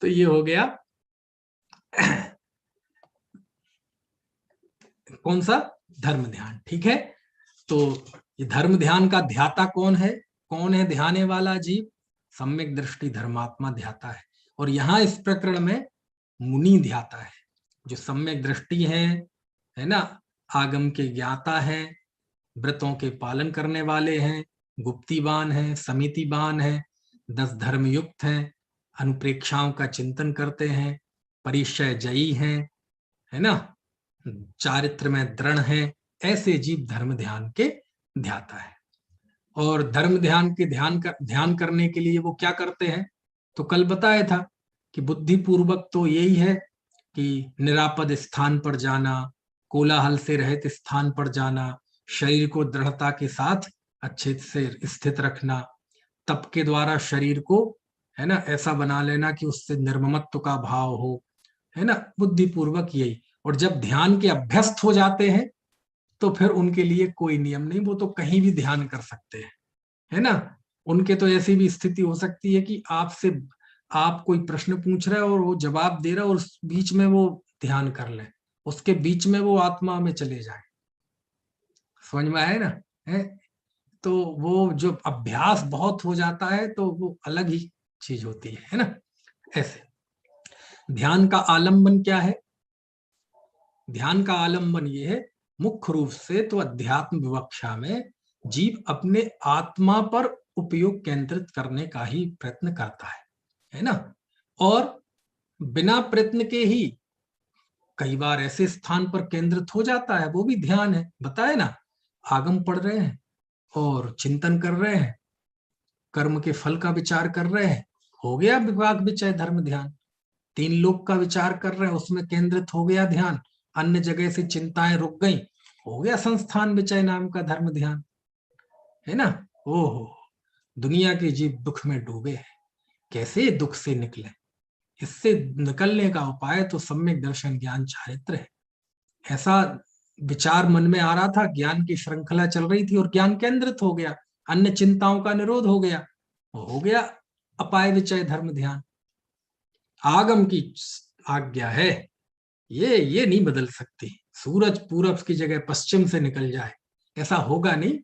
तो ये हो गया। कौन सा? धर्म ध्यान। ठीक है, तो ये धर्म ध्यान का ध्याता कौन है? कौन है ध्याने वाला जीव? सम्यक दृष्टि धर्मात्मा ध्याता है। और यहाँ इस प्रकरण में मुनि ध्याता है, जो सम्यक दृष्टि है ना, आगम के ज्ञाता है, व्रतों के पालन करने वाले हैं, गुप्तिवान है, समितिवान है, 10 धर्म युक्त हैं, अनुप्रेक्षाओं का चिंतन करते हैं, परिचय जयी हैं, है ना, चारित्र में दृढ़ है, ऐसे जीव धर्म ध्यान के ध्याता है। और धर्म ध्यान के ध्यान करने के लिए वो क्या करते हैं? तो कल बताया था कि बुद्धि पूर्वक तो यही है कि निरापद स्थान पर जाना, कोलाहल से रहित स्थान पर जाना, शरीर को दृढ़ता के साथ अच्छे से स्थित रखना, तप के द्वारा शरीर को, है ना, ऐसा बना लेना कि उससे निर्ममत्व का भाव हो, है ना, बुद्धि पूर्वक यही। और जब ध्यान के अभ्यस्त हो जाते हैं तो फिर उनके लिए कोई नियम नहीं, वो तो कहीं भी ध्यान कर सकते हैं, है ना। उनके तो ऐसी भी स्थिति हो सकती है कि आप कोई प्रश्न पूछ रहे हो और वो जवाब दे रहा है और उस बीच में वो ध्यान कर ले, उसके बीच में वो आत्मा में चले जाए। समझ में आए ना? है तो वो जो अभ्यास बहुत हो जाता है तो वो अलग ही चीज होती है ना। ऐसे ध्यान का आलंबन क्या है? ध्यान का आलंबन ये है, मुख्य रूप से तो अध्यात्म विवक्षा में जीव अपने आत्मा पर उपयोग केंद्रित करने का ही प्रयत्न करता है ना। और बिना प्रयत्न के ही कई बार ऐसे स्थान पर केंद्रित हो जाता है, वो भी ध्यान है। बताए ना, आगम पढ़ रहे हैं और चिंतन कर रहे हैं, कर्म के फल का विचार कर रहे हैं, हो गया विभाग विचय धर्म ध्यान। 3 लोक का विचार कर रहे हैं, उसमें केंद्रित हो गया ध्यान। अन्य जगह से चिंताएं रुक गई, हो गया संस्थान विचय नाम का धर्म ध्यान, है ना। ओहो, दुनिया के जीव दुख में डूबे हैं, कैसे दुख से निकले? इससे निकलने का उपाय तो सम्यक दर्शन ज्ञान चारित्र है। ऐसा विचार मन में आ रहा था, ज्ञान की श्रृंखला चल रही थी और ज्ञान केंद्रित हो गया, अन्य चिंताओं का निरोध हो गया, हो गया अपाय विचय धर्म ध्यान। आगम की आज्ञा है, ये नहीं बदल सकती। सूरज पूरब की जगह पश्चिम से निकल जाए, ऐसा होगा नहीं,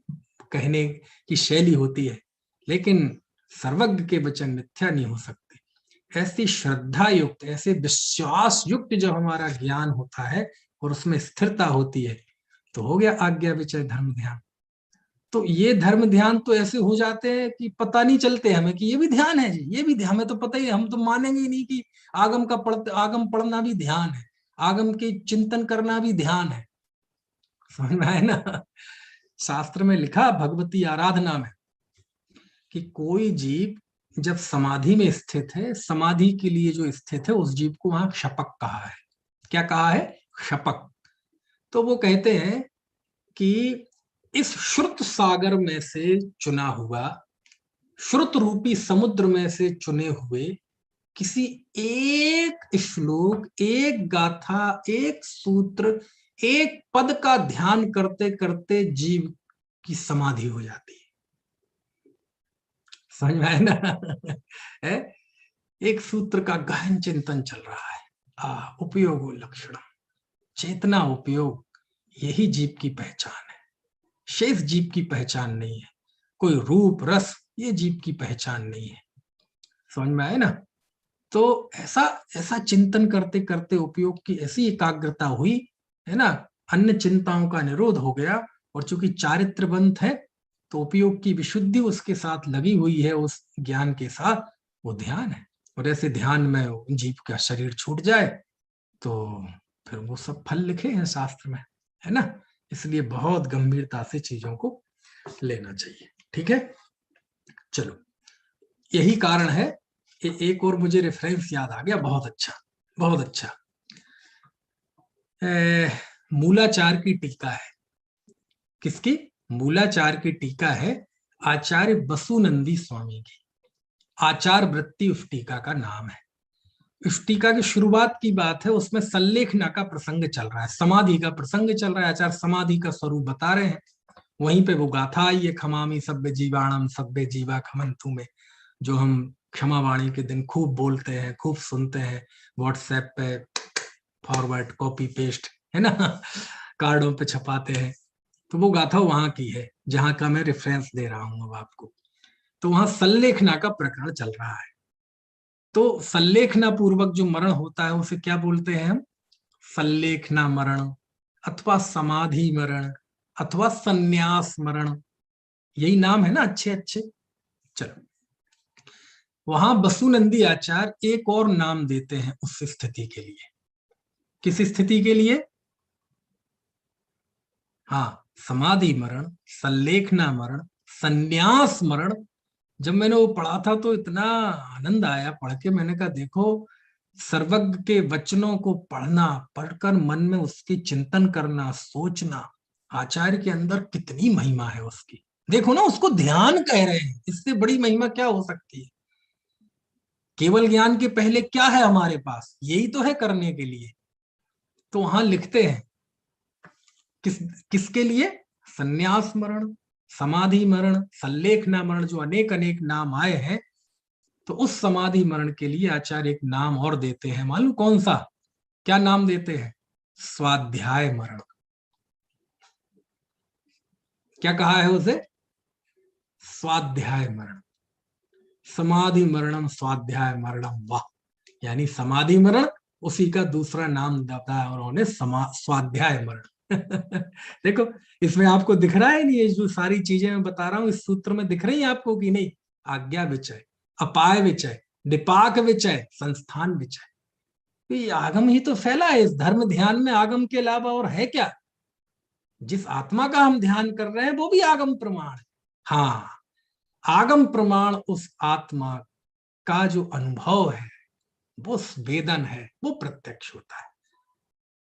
कहने की शैली होती है, लेकिन सर्वज्ञ के वचन मिथ्या नहीं हो सकते। ऐसी श्रद्धा युक्त, ऐसे विश्वास युक्त जब हमारा ज्ञान होता है और उसमें स्थिरता होती है तो हो गया आज्ञा विचय धर्म ध्यान। तो ये धर्म ध्यान तो ऐसे हो जाते हैं कि पता नहीं चलते हमें कि ये भी ध्यान है जी, ये भी ध्यान, हमें तो पता ही, हम तो मानेंगे ही नहीं कि आगम पढ़ना भी ध्यान है, आगम के चिंतन करना भी ध्यान है। समझ में आए ना? शास्त्र में लिखा भगवती आराधना में कि कोई जीव जब समाधि में स्थित है, समाधि के लिए जो स्थित है, उस जीव को वहां क्षपक कहा है। क्या कहा है? क्षपक। तो वो कहते हैं कि इस श्रुत सागर में से चुना हुआ, श्रुत रूपी समुद्र में से चुने हुए किसी एक श्लोक, एक गाथा, एक सूत्र, एक पद का ध्यान करते करते जीव की समाधि हो जाती है। समझ में आया ना? है एक सूत्र का गहन चिंतन चल रहा है। उपयोग लक्षण, चेतना उपयोग, यही जीव की पहचान है, शेष जीव की पहचान नहीं है। कोई रूप रस, ये जीव की पहचान नहीं है। समझ में आए ना? तो ऐसा चिंतन करते करते उपयोग की ऐसी एकाग्रता हुई, है ना, अन्य चिंताओं का निरोध हो गया। और चूंकि चारित्रवंत है तो उपयोग की विशुद्धि उसके साथ लगी हुई है, उस ज्ञान के साथ, वो ध्यान है। और ऐसे ध्यान में जीव का शरीर छूट जाए तो फिर वो सब फल लिखे हैं शास्त्र में, है ना। इसलिए बहुत गंभीरता से चीजों को लेना चाहिए। ठीक है, चलो, यही कारण है। एक और मुझे रेफरेंस याद आ गया, बहुत अच्छा, बहुत अच्छा। मूलाचार की टीका है। किसकी? मूलाचार की टीका है आचार्य वसुनंदी स्वामी की। आचार वृत्ति उस टीका का नाम है। इस टीका की शुरुआत की बात है, उसमें सल्लेखना का प्रसंग चल रहा है, समाधि का प्रसंग चल रहा है, आचार्य समाधि का स्वरूप बता रहे हैं। वहीं पे वो गाथा आई है, खमामी सभ्य जीवाणम सभ्य जीवा खमंतु में, जो हम क्षमा वाणी के दिन खूब बोलते हैं, खूब सुनते हैं, व्हाट्सएप पे फॉरवर्ड कॉपी पेस्ट, है ना, कार्डों पे छपाते हैं, तो वो गाथा वहां की है जहां का मैं रेफरेंस दे रहा हूं अब आपको। तो वहां सल्लेखना का प्रकरण चल रहा है। तो सल्लेखना पूर्वक जो मरण होता है उसे क्या बोलते हैं हम? सल्लेखना मरण, अथवा समाधि मरण, अथवा संन्यास मरण, यही नाम है ना अच्छे अच्छे। चलो, वहां बसुनंदी आचार्य एक और नाम देते हैं उस स्थिति के लिए। किस स्थिति के लिए? हाँ, समाधि मरण, सल्लेखना मरण, संन्यास मरण। जब मैंने वो पढ़ा था तो इतना आनंद आया पढ़ के। मैंने कहा देखो, सर्वज्ञ के वचनों को पढ़ना, पढ़कर मन में उसकी चिंतन करना, सोचना, आचार्य के अंदर कितनी महिमा है उसकी। देखो ना, उसको ध्यान कह रहे हैं, इससे बड़ी महिमा क्या हो सकती है? केवल ज्ञान के पहले क्या है हमारे पास? यही तो है करने के लिए। तो वहां लिखते हैं किस किसके लिए? संन्यास मरण, समाधि मरण, सल्लेखना मरण, जो अनेक अनेक नाम आए हैं। तो उस समाधि मरण के लिए आचार्य एक नाम और देते हैं, मालूम कौन सा? क्या नाम देते हैं? स्वाध्याय मरण। क्या कहा है उसे? स्वाध्याय मरण। समाधि मरणम स्वाध्याय मरणम, वाह। यानी समाधि मरण, उसी का दूसरा नाम बताया उन्होंने, स्वाध्याय मरण। देखो, इसमें आपको दिख रहा है नहीं, ये जो सारी चीजें मैं बता रहा हूं इस सूत्र में दिख रही है आपको कि नहीं? आज्ञा विचय, अपाय विचय, निपाक विचय, संस्थान विचय। तो ये आगम ही तो फैला है इस धर्म ध्यान में। आगम के अलावा और है क्या? जिस आत्मा का हम ध्यान कर रहे हैं वो भी आगम प्रमाण है। हाँ, आगम प्रमाण उस आत्मा का जो अनुभव है, वो वेदन है, वो प्रत्यक्ष होता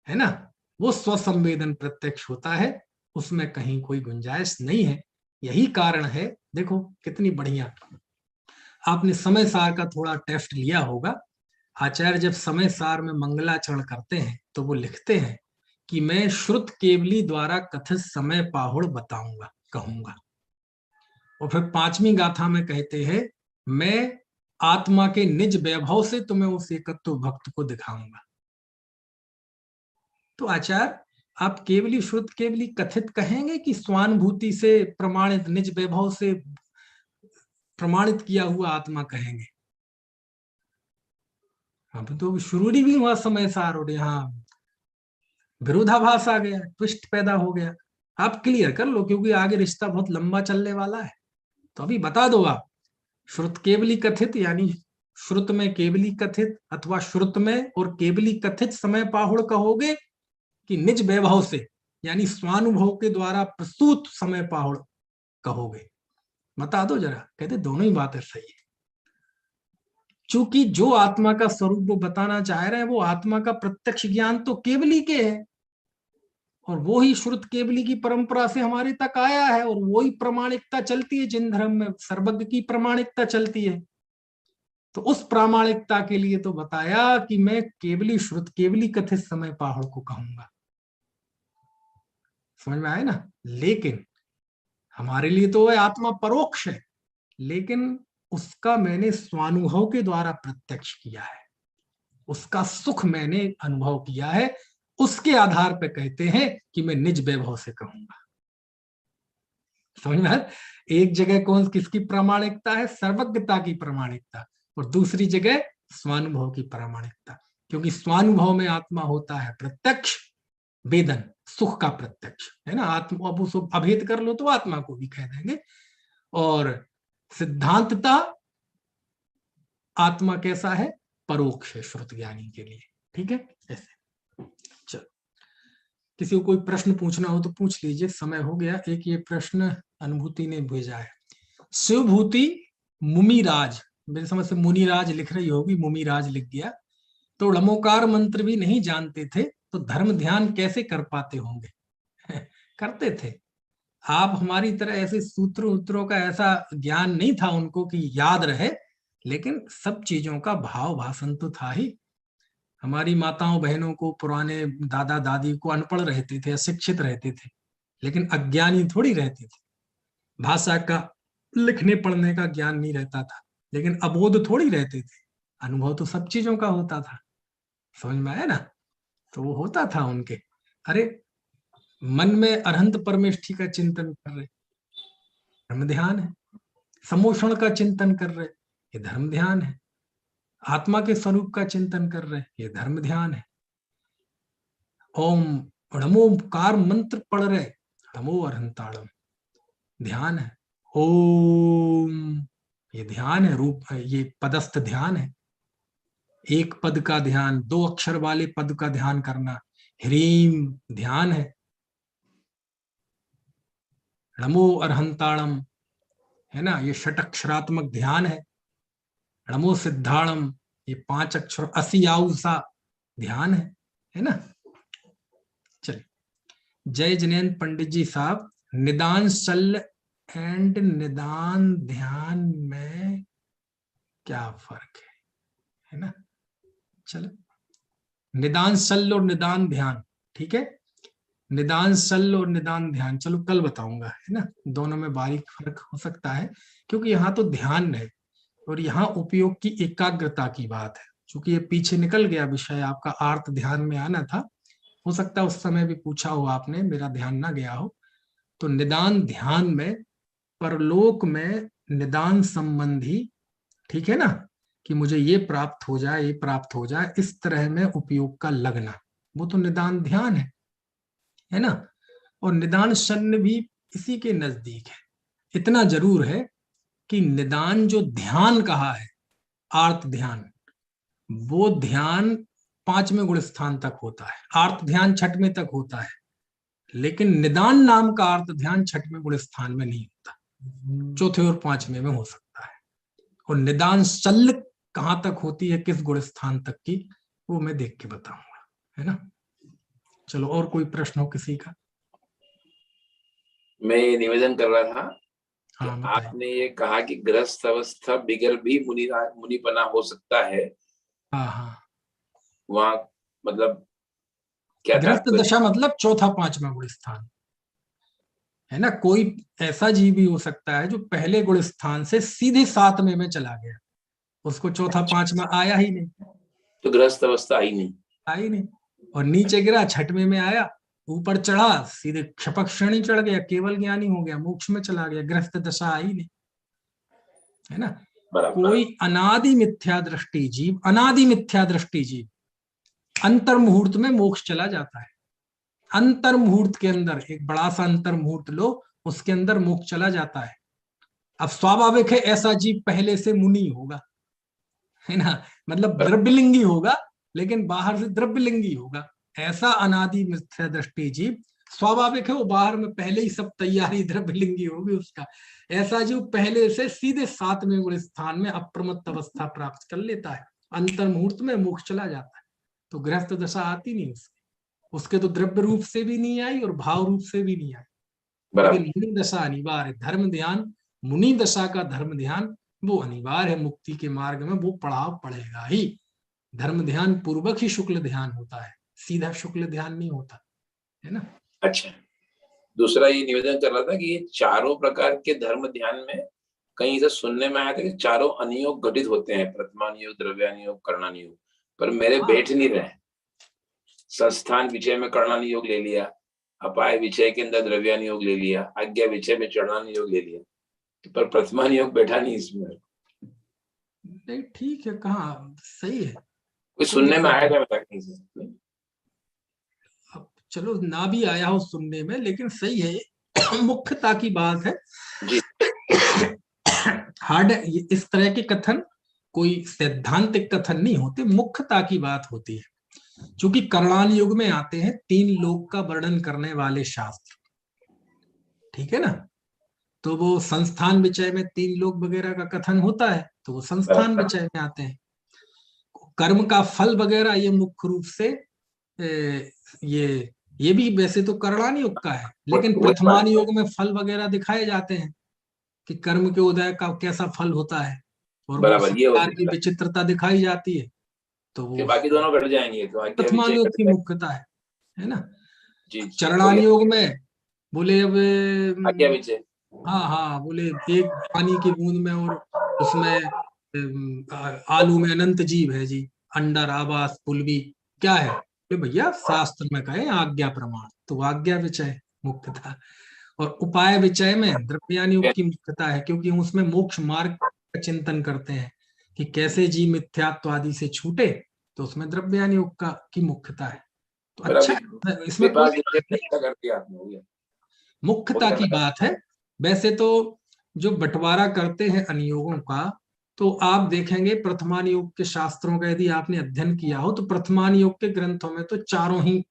है ना? वो स्वसंवेदन प्रत्यक्ष होता है, उसमें कहीं कोई गुंजाइश नहीं है। यही कारण है, देखो कितनी बढ़िया। आपने समय सार का थोड़ा टेस्ट लिया होगा। आचार्य जब समय सार में मंगलाचरण करते हैं तो वो लिखते हैं कि मैं श्रुत केवली द्वारा कथित समय पाहुड़ बताऊंगा, कहूंगा। और फिर 5वीं गाथा में कहते हैं, मैं आत्मा के निज वैभव से तुम्हें उस एकत्व भक्त को दिखाऊंगा। तो आचार्य आप केवली श्रुत केवली कथित कहेंगे कि स्वानुभूति से प्रमाणित, निज वैभव से प्रमाणित किया हुआ आत्मा कहेंगे? अब तो शुरू भी हुआ समय सार और यहाँ विरोधाभास आ गया, ट्विस्ट पैदा हो गया। आप क्लियर कर लो, क्योंकि आगे रिश्ता बहुत लंबा चलने वाला है। तो अभी बता दो आप, श्रुत केवली कथित यानी श्रुत में केवली कथित, अथवा श्रुत में और केवली कथित समय पाहुड़ कहोगे कि निज वैभव से यानी स्वानुभव के द्वारा प्रस्तुत समय पाहुड़ कहोगे? बता दो जरा। कहते दोनों ही बातें सही है। चूंकि जो आत्मा का स्वरूप वो बताना चाह रहे हैं, वो आत्मा का प्रत्यक्ष ज्ञान तो केवली के है, और वो ही श्रुत केवली की परंपरा से हमारे तक आया है, और वो ही प्रमाणिकता चलती है जिन धर्म में सर्वज्ञ की प्रमाणिकता चलती है। तो उस प्रामाणिकता के लिए तो बताया कि मैं केवली श्रुत केवली कथित समय पाहुड़ को कहूंगा। समझ में आया ना? लेकिन हमारे लिए तो वह आत्मा परोक्ष है, लेकिन उसका मैंने स्वानुभव के द्वारा प्रत्यक्ष किया है, उसका सुख मैंने अनुभव किया है। उसके आधार पर कहते हैं कि मैं निज वैभव से कहूंगा। समझ में आया? एक जगह कौन किसकी प्रामाणिकता है? सर्वज्ञता की प्रामाणिकता, और दूसरी जगह स्वानुभव की प्रामाणिकता। क्योंकि स्वानुभव में आत्मा होता है प्रत्यक्ष, वेदन, सुख का प्रत्यक्ष, है ना? आत्मा, अब उसको अभेद कर लो तो आत्मा को भी कह देंगे। और सिद्धांतता आत्मा कैसा है? परोक्ष है श्रुत ज्ञानी के लिए। ठीक है? ऐसे चलो, किसी को कोई प्रश्न पूछना हो तो पूछ लीजिए, समय हो गया। एक ये प्रश्न अनुभूति ने भेजा है, शिवभूति मुमिराज, मेरे समझ से मुनिराज लिख रही होगी, मुमिराज लिख गया। तो ड़मोकार मंत्र भी नहीं जानते थे, तो धर्म ध्यान कैसे कर पाते होंगे? करते थे। आप हमारी तरह ऐसे सूत्र उत्रों का ऐसा ज्ञान नहीं था उनको कि याद रहे, लेकिन सब चीजों का भाव भाषण तो था ही। हमारी माताओं बहनों को, पुराने दादा दादी को अनपढ़ रहते थे, अशिक्षित रहते थे, लेकिन अज्ञानी थोड़ी रहते थे। भाषा का, लिखने पढ़ने का ज्ञान नहीं रहता था, लेकिन अबोध थोड़ी रहते थे। अनुभव तो सब चीजों का होता था। समझ में आया ना? तो वो होता था उनके। अरे मन में अरहंत परमेष्ठी का चिंतन कर रहे, धर्म ध्यान है। समोषण का चिंतन कर रहे, ये धर्म ध्यान है। आत्मा के स्वरूप का चिंतन कर रहे, ये धर्म ध्यान है। ओम णमोकार मंत्र पढ़ रहे, नमो अरहंताड़म, ध्यान है। ओम, ये ध्यान है, रूप, ये पदस्थ ध्यान है। एक पद का ध्यान, 2 अक्षर वाले पद का ध्यान करना, ह्रीम ध्यान है। नमो अरहंताड़म है ना, ये षटक्षरात्मक ध्यान है। नमो सिद्धाणम, ये 5 अक्षर, असियाउसा ध्यान है ना। चलिए, जय जैनेन्द्र पंडित जी साहब, निदान शल्य एंड निदान ध्यान में क्या फर्क है ना। चलो, निदान शल्य और निदान ध्यान, ठीक है। निदान शल्य और निदान ध्यान चलो कल बताऊंगा, है ना। दोनों में बारीक फर्क हो सकता है, क्योंकि यहाँ तो ध्यान है और यहाँ उपयोग की एकाग्रता की बात है। चूंकि ये पीछे निकल गया विषय, आपका आर्त ध्यान में आना था, हो सकता है उस समय भी पूछा हो आपने, मेरा ध्यान ना गया हो। तो निदान ध्यान में परलोक में निदान संबंधी, ठीक है ना, कि मुझे ये प्राप्त हो जाए, ये प्राप्त हो जाए, इस तरह में उपयोग का लगना, वो तो निदान ध्यान है ना। और निदान शल्य भी इसी के नजदीक है। इतना जरूर है कि निदान जो ध्यान कहा है, आर्त ध्यान, वो ध्यान 5वें गुण स्थान तक होता है, आर्त ध्यान 6वें तक होता है, लेकिन निदान नाम का आर्त ध्यान 6वें गुण स्थान में नहीं होता, 4थे और 5वें में हो सकता है। और निदान शल्य कहां तक होती है, किस गुण स्थान तक की, वो मैं देख के बताऊंगा, है ना। चलो, और कोई प्रश्न हो किसी का। मैं ये निवेदन कर रहा था कि हाँ, बताइए। आपने ये कहा कि ग्रस्त अवस्था बिगर भी मुनिपना हो सकता है, हाँ हाँ, वहां मतलब क्या ग्रस्त तात्पर्य? दशा मतलब 4था 5वां गुण स्थान, है ना। कोई ऐसा जीव भी हो सकता है जो पहले गुण स्थान से सीधे 7वें में चला गया, उसको 4था 5वां आया ही नहीं, तो ग्रस्त अवस्था ही नहीं। आया ही नहीं। और नीचे गिरा, 6वें में आया, ऊपर चढ़ा, सीधे क्षपक श्रेणी चढ़ गया, केवल ज्ञानी हो गया, मोक्ष में चला गया, ग्रस्त दशा आई नहीं, है ना। बराबर। कोई अनादि मिथ्या दृष्टि जीव, अनादि मिथ्या दृष्टि जीव अंतर मुहूर्त में मोक्ष चला जाता है। अंतर मुहूर्त के अंदर, एक बड़ा सा अंतर मुहूर्त लो, उसके अंदर मोक्ष चला जाता है। अब स्वाभाविक है ऐसा जीव पहले से मुनि होगा, है ना, मतलब द्रव्यलिंगी होगा, लेकिन बाहर से द्रव्यलिंगी होगा। ऐसा अनादि मिथ्या दृष्टि जीव स्वाभाविक है, वो बाहर में पहले ही सब तैयारी द्रव्यलिंगी होगी उसका। ऐसा जीव पहले से सीधे 7वें गुण स्थान में अप्रमत्त अवस्था प्राप्त कर लेता है, अंतर मुहूर्त में मोक्ष चला जाता है। तो गृहस्थ दशा आती नहीं उसके तो द्रव्य रूप से भी नहीं आई और भाव रूप से भी नहीं आई, लेकिन मुनि दशा अनिवार्य, धर्म ध्यान, मुनि दशा का धर्म ध्यान वो अनिवार्य है। मुक्ति के मार्ग में वो पड़ाव पड़ेगा ही। धर्म ध्यान पूर्वक ही शुक्ल ध्यान होता है, सीधा शुक्ल ध्यान नहीं होता, है ना। अच्छा, दूसरा ये निवेदन कर रहा था कि ये चारों प्रकार के धर्म ध्यान में कहीं से सुनने में आया था कि चारों अनियोग घटित होते हैं, प्रथमानियोग, द्रव्यानियोग, कर्णानियोग, पर मेरे बैठ नहीं रहे। संस्थान विषय में कर्णानियोग ले लिया, अपाय विषय के अंदर द्रव्यानियोग ले लिया, आज्ञा विषय में चरणानियोग ले लिया, पर प्रथमानियोग बैठा नहीं इसमें। नहीं, ठीक है, कहाँ सही है, कोई सुनने में आया था बता कहीं से? अब चलो ना भी आया हो सुनने में, लेकिन सही है, मुख्यता की बात है जी। हार्ड, इस तरह के कथन कोई सैद्धांतिक कथन नहीं होते, मुख्यता की बात होती है। चूंकि कर्णान युग में आते हैं 3 लोक का वर्णन करने वाले शास्त्र, ठीक है ना। तो वो संस्थान विषय में 3 लोक वगैरह का कथन होता है, तो वो संस्थान विषय में आते हैं। कर्म का फल वगैरह ये मुख्य रूप से ये भी वैसे तो कर्णान योग का है, लेकिन प्रथमान योग में फल वगैरह दिखाए जाते हैं कि कर्म के उदय का कैसा फल होता है, और वो संस्कार की विचित्रता दिखाई जाती है। तो वो बाकी दोनों घट जाएंगे, तो प्रथमान योग की मुख्यता है ना। जी। चरणान योग में बोले अब आज्ञा विषय, हाँ, बोले एक पानी की बूंद में और उसमें आलू में अनंत जीव है जी, अंडर, आवास, पुलवी क्या है, कि भैया शास्त्र में कहे आज्ञा प्रमाण, तो आज्ञा विचय मुख्यता। और उपाय विचय में द्रव्यानुयोग की मुख्यता है, क्योंकि उसमें मोक्ष मार्ग का चिंतन करते हैं कि कैसे जीव मिथ्यात्व आदि से छूटे, तो उसमें द्रव्यानुयोग का की मुख्यता है। तो पर अच्छा, अभी इसमें कोई विभाग चर्चा कर दिया आपने, हो गया। मुख्यता की बात है। वैसे तो जो बंटवारा करते हैं अनुयोगों का, तो आप देखेंगे प्रथमानुयोग के शास्त्रों का यदि आपने अध्ययन किया हो, तो प्रथमानुयोग के ग्रंथों में तो चारों ही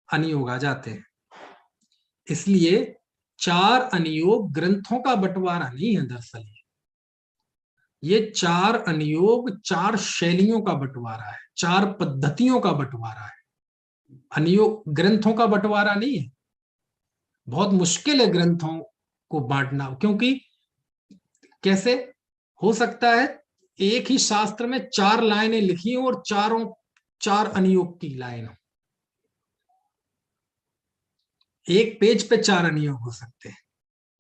अनुयोग आ जाते हैं। इसलिए चार अनुयोग ग्रंथों का बंटवारा नहीं है, दरअसल ये चार अनुयोग चार शैलियों का बंटवारा है, चार पद्धतियों का बंटवारा है। अनुयोग ग्रंथों का बंटवारा नहीं है। बहुत मुश्किल है ग्रंथों को बांटना, क्योंकि कैसे हो सकता है एक ही शास्त्र में चार लाइनें लिखी हो और चारों चार अनुयोग की लाइन हो, एक पेज पे चार अनुयोग हो सकते हैं,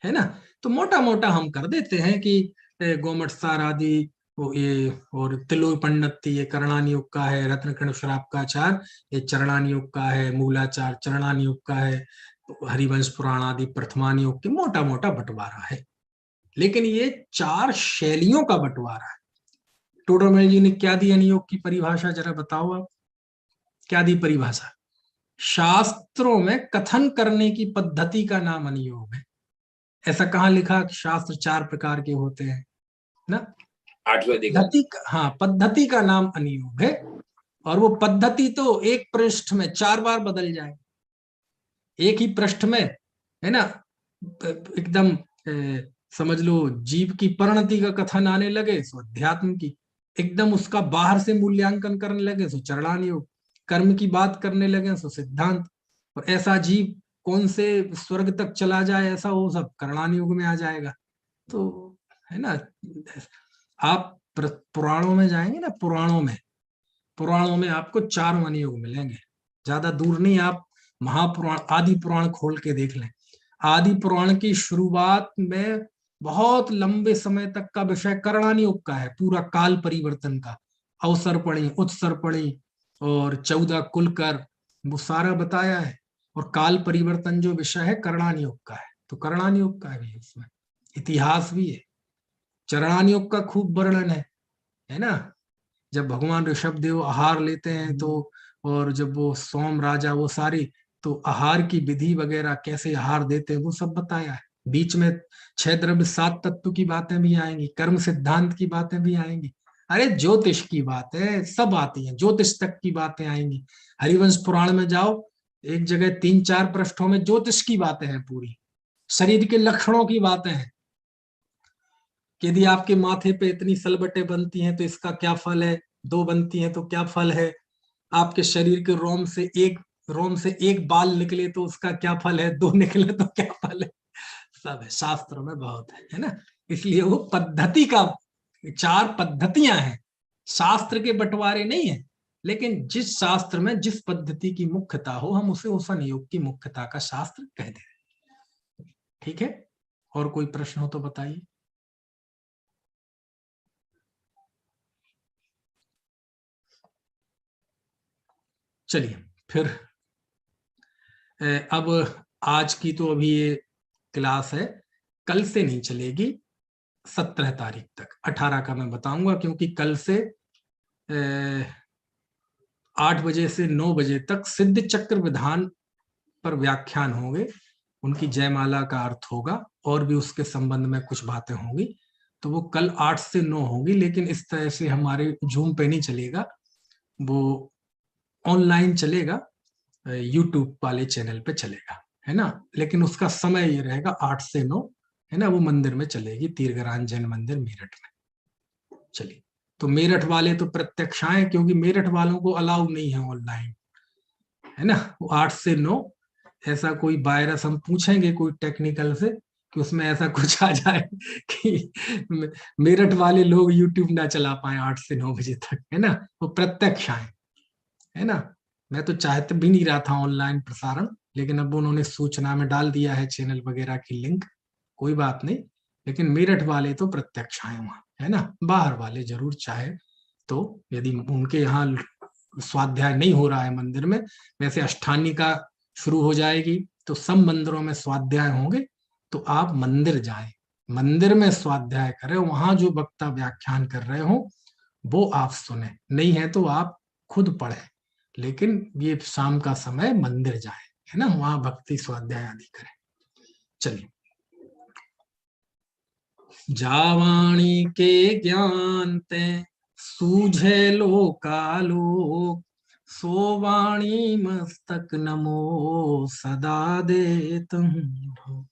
है ना। तो मोटा मोटा हम कर देते हैं कि गोमट सार आदि वो ये, और तिलोई पंडित ये कर्णानुयोग का है, रत्नकर्ण श्राप का आचार ये चरणानुयोग का है, मूलाचार चरणानुयोग का है, हरिवंश पुराण आदि प्रथमानुयोग के मोटा मोटा बंटवारा है। लेकिन ये चार शैलियों का बंटवारा है। टोडरमल जी ने क्या दी अनुयोग की परिभाषा, जरा बताओ आप, क्या दी परिभाषा? शास्त्रों में कथन करने की पद्धति का नाम अनुयोग है। ऐसा कहाँ लिखा कि शास्त्र चार प्रकार के होते हैं ना? 8वें अधिकार। हाँ, पद्धति का नाम अनुयोग है। और वो पद्धति तो एक पृष्ठ में 4 बार बदल जाए, एक ही पृष्ठ में, है ना। एकदम समझ लो जीव की परिणति का कथन आने लगे तो अध्यात्म की, एकदम उसका बाहर से मूल्यांकन करने लगे तो चरणानुयोग, कर्म की बात करने लगे तो सिद्धांत, और ऐसा जीव कौन से स्वर्ग तक चला जाए ऐसा वो सब कर्णानुयोग में आ जाएगा। तो है ना, आप पुराणों में जाएंगे ना, पुराणों में आपको 4 अनुयोग मिलेंगे, ज्यादा दूर नहीं, आप महापुराण आदि पुराण खोल के देख लें। आदि पुराण की शुरुआत में बहुत लंबे समय तक का विषय कर्णानुयोग का है, पूरा काल परिवर्तन का, अवसर्पणी उत्सर्पणी और 14 कुलकर, वो सारा बताया है। और काल परिवर्तन जो विषय है कर्णानुयोग का है, तो कर्णानुयोग का भी उसमें इतिहास भी है। चरणानुयोग का खूब वर्णन है ना। जब भगवान ऋषभ देव आहार लेते हैं तो, और जब वो सोम राजा वो सारी, तो आहार की विधि वगैरह कैसे आहार देते हैं वो सब बताया है। बीच में 6 द्रव्य 7 तत्व की बातें भी आएंगी, कर्म सिद्धांत की बातें भी आएंगी, अरे ज्योतिष की बातें सब आती हैं, ज्योतिष तक की बातें आएंगी। हरिवंश पुराण में जाओ, एक जगह 3-4 पृष्ठों में ज्योतिष की बातें हैं, पूरी शरीर के लक्षणों की बातें हैं, यदि आपके माथे पे इतनी सलबटें बनती हैं तो इसका क्या फल है, 2 बनती हैं तो क्या फल है, आपके शरीर के रोम से एक बाल निकले तो उसका क्या फल है, 2 निकले तो क्या फल है, सब है शास्त्रों में, बहुत है ना। इसलिए वो पद्धति का 4 पद्धतियां हैं, शास्त्र के बंटवारे नहीं है। लेकिन जिस शास्त्र में जिस पद्धति की मुख्यता हो, हम उसे उस अनुयोग की मुख्यता का शास्त्र कहते हैं। ठीक है, और कोई प्रश्न हो तो बताइए। चलिए फिर अब आज की तो अभी ये क्लास है, कल से नहीं चलेगी, 17 तारीख तक, 18 का मैं बताऊंगा, क्योंकि कल से 8 बजे से 9 बजे तक सिद्ध चक्र विधान पर व्याख्यान होंगे, उनकी जयमाला का अर्थ होगा, और भी उसके संबंध में कुछ बातें होंगी, तो वो कल 8 से 9 होगी। लेकिन इस तरह से हमारे जूम पे नहीं चलेगा, वो ऑनलाइन चलेगा, यूट्यूब वाले चैनल पे चलेगा, है ना। लेकिन उसका समय ये रहेगा 8 से 9, है ना। वो मंदिर में चलेगी, तीर्थराज जैन मंदिर मेरठ में। चलिए, तो मेरठ वाले तो प्रत्यक्ष आए, क्योंकि मेरठ वालों को अलाउ नहीं है ऑनलाइन, है ना। वो 8 से 9, ऐसा कोई वायरस हम पूछेंगे कोई टेक्निकल से कि उसमें ऐसा कुछ आ जाए कि मेरठ वाले लोग यूट्यूब ना चला पाए 8 से 9 बजे तक, है ना। वो प्रत्यक्ष आए, है ना। मैं तो चाहते भी नहीं रहा था ऑनलाइन प्रसारण, लेकिन अब उन्होंने सूचना में डाल दिया है चैनल वगैरह की लिंक, कोई बात नहीं। लेकिन मेरठ वाले तो प्रत्यक्ष आए वहां, है ना। बाहर वाले जरूर चाहे तो, यदि उनके यहाँ स्वाध्याय नहीं हो रहा है मंदिर में, वैसे अष्टानी का शुरू हो जाएगी तो सब मंदिरों में स्वाध्याय होंगे, तो आप मंदिर जाएं, मंदिर में स्वाध्याय करें, वहां जो वक्ता व्याख्यान कर रहे हो वो आप सुने, नहीं है तो आप खुद पढ़े, लेकिन ये शाम का समय मंदिर जाए, है ना, वहां भक्ति स्वाध्याय आदि करें। चलिए, जावाणी के ज्ञान ते सूझे लोकालोक, सोवाणी मस्तक नमो सदा देतम्।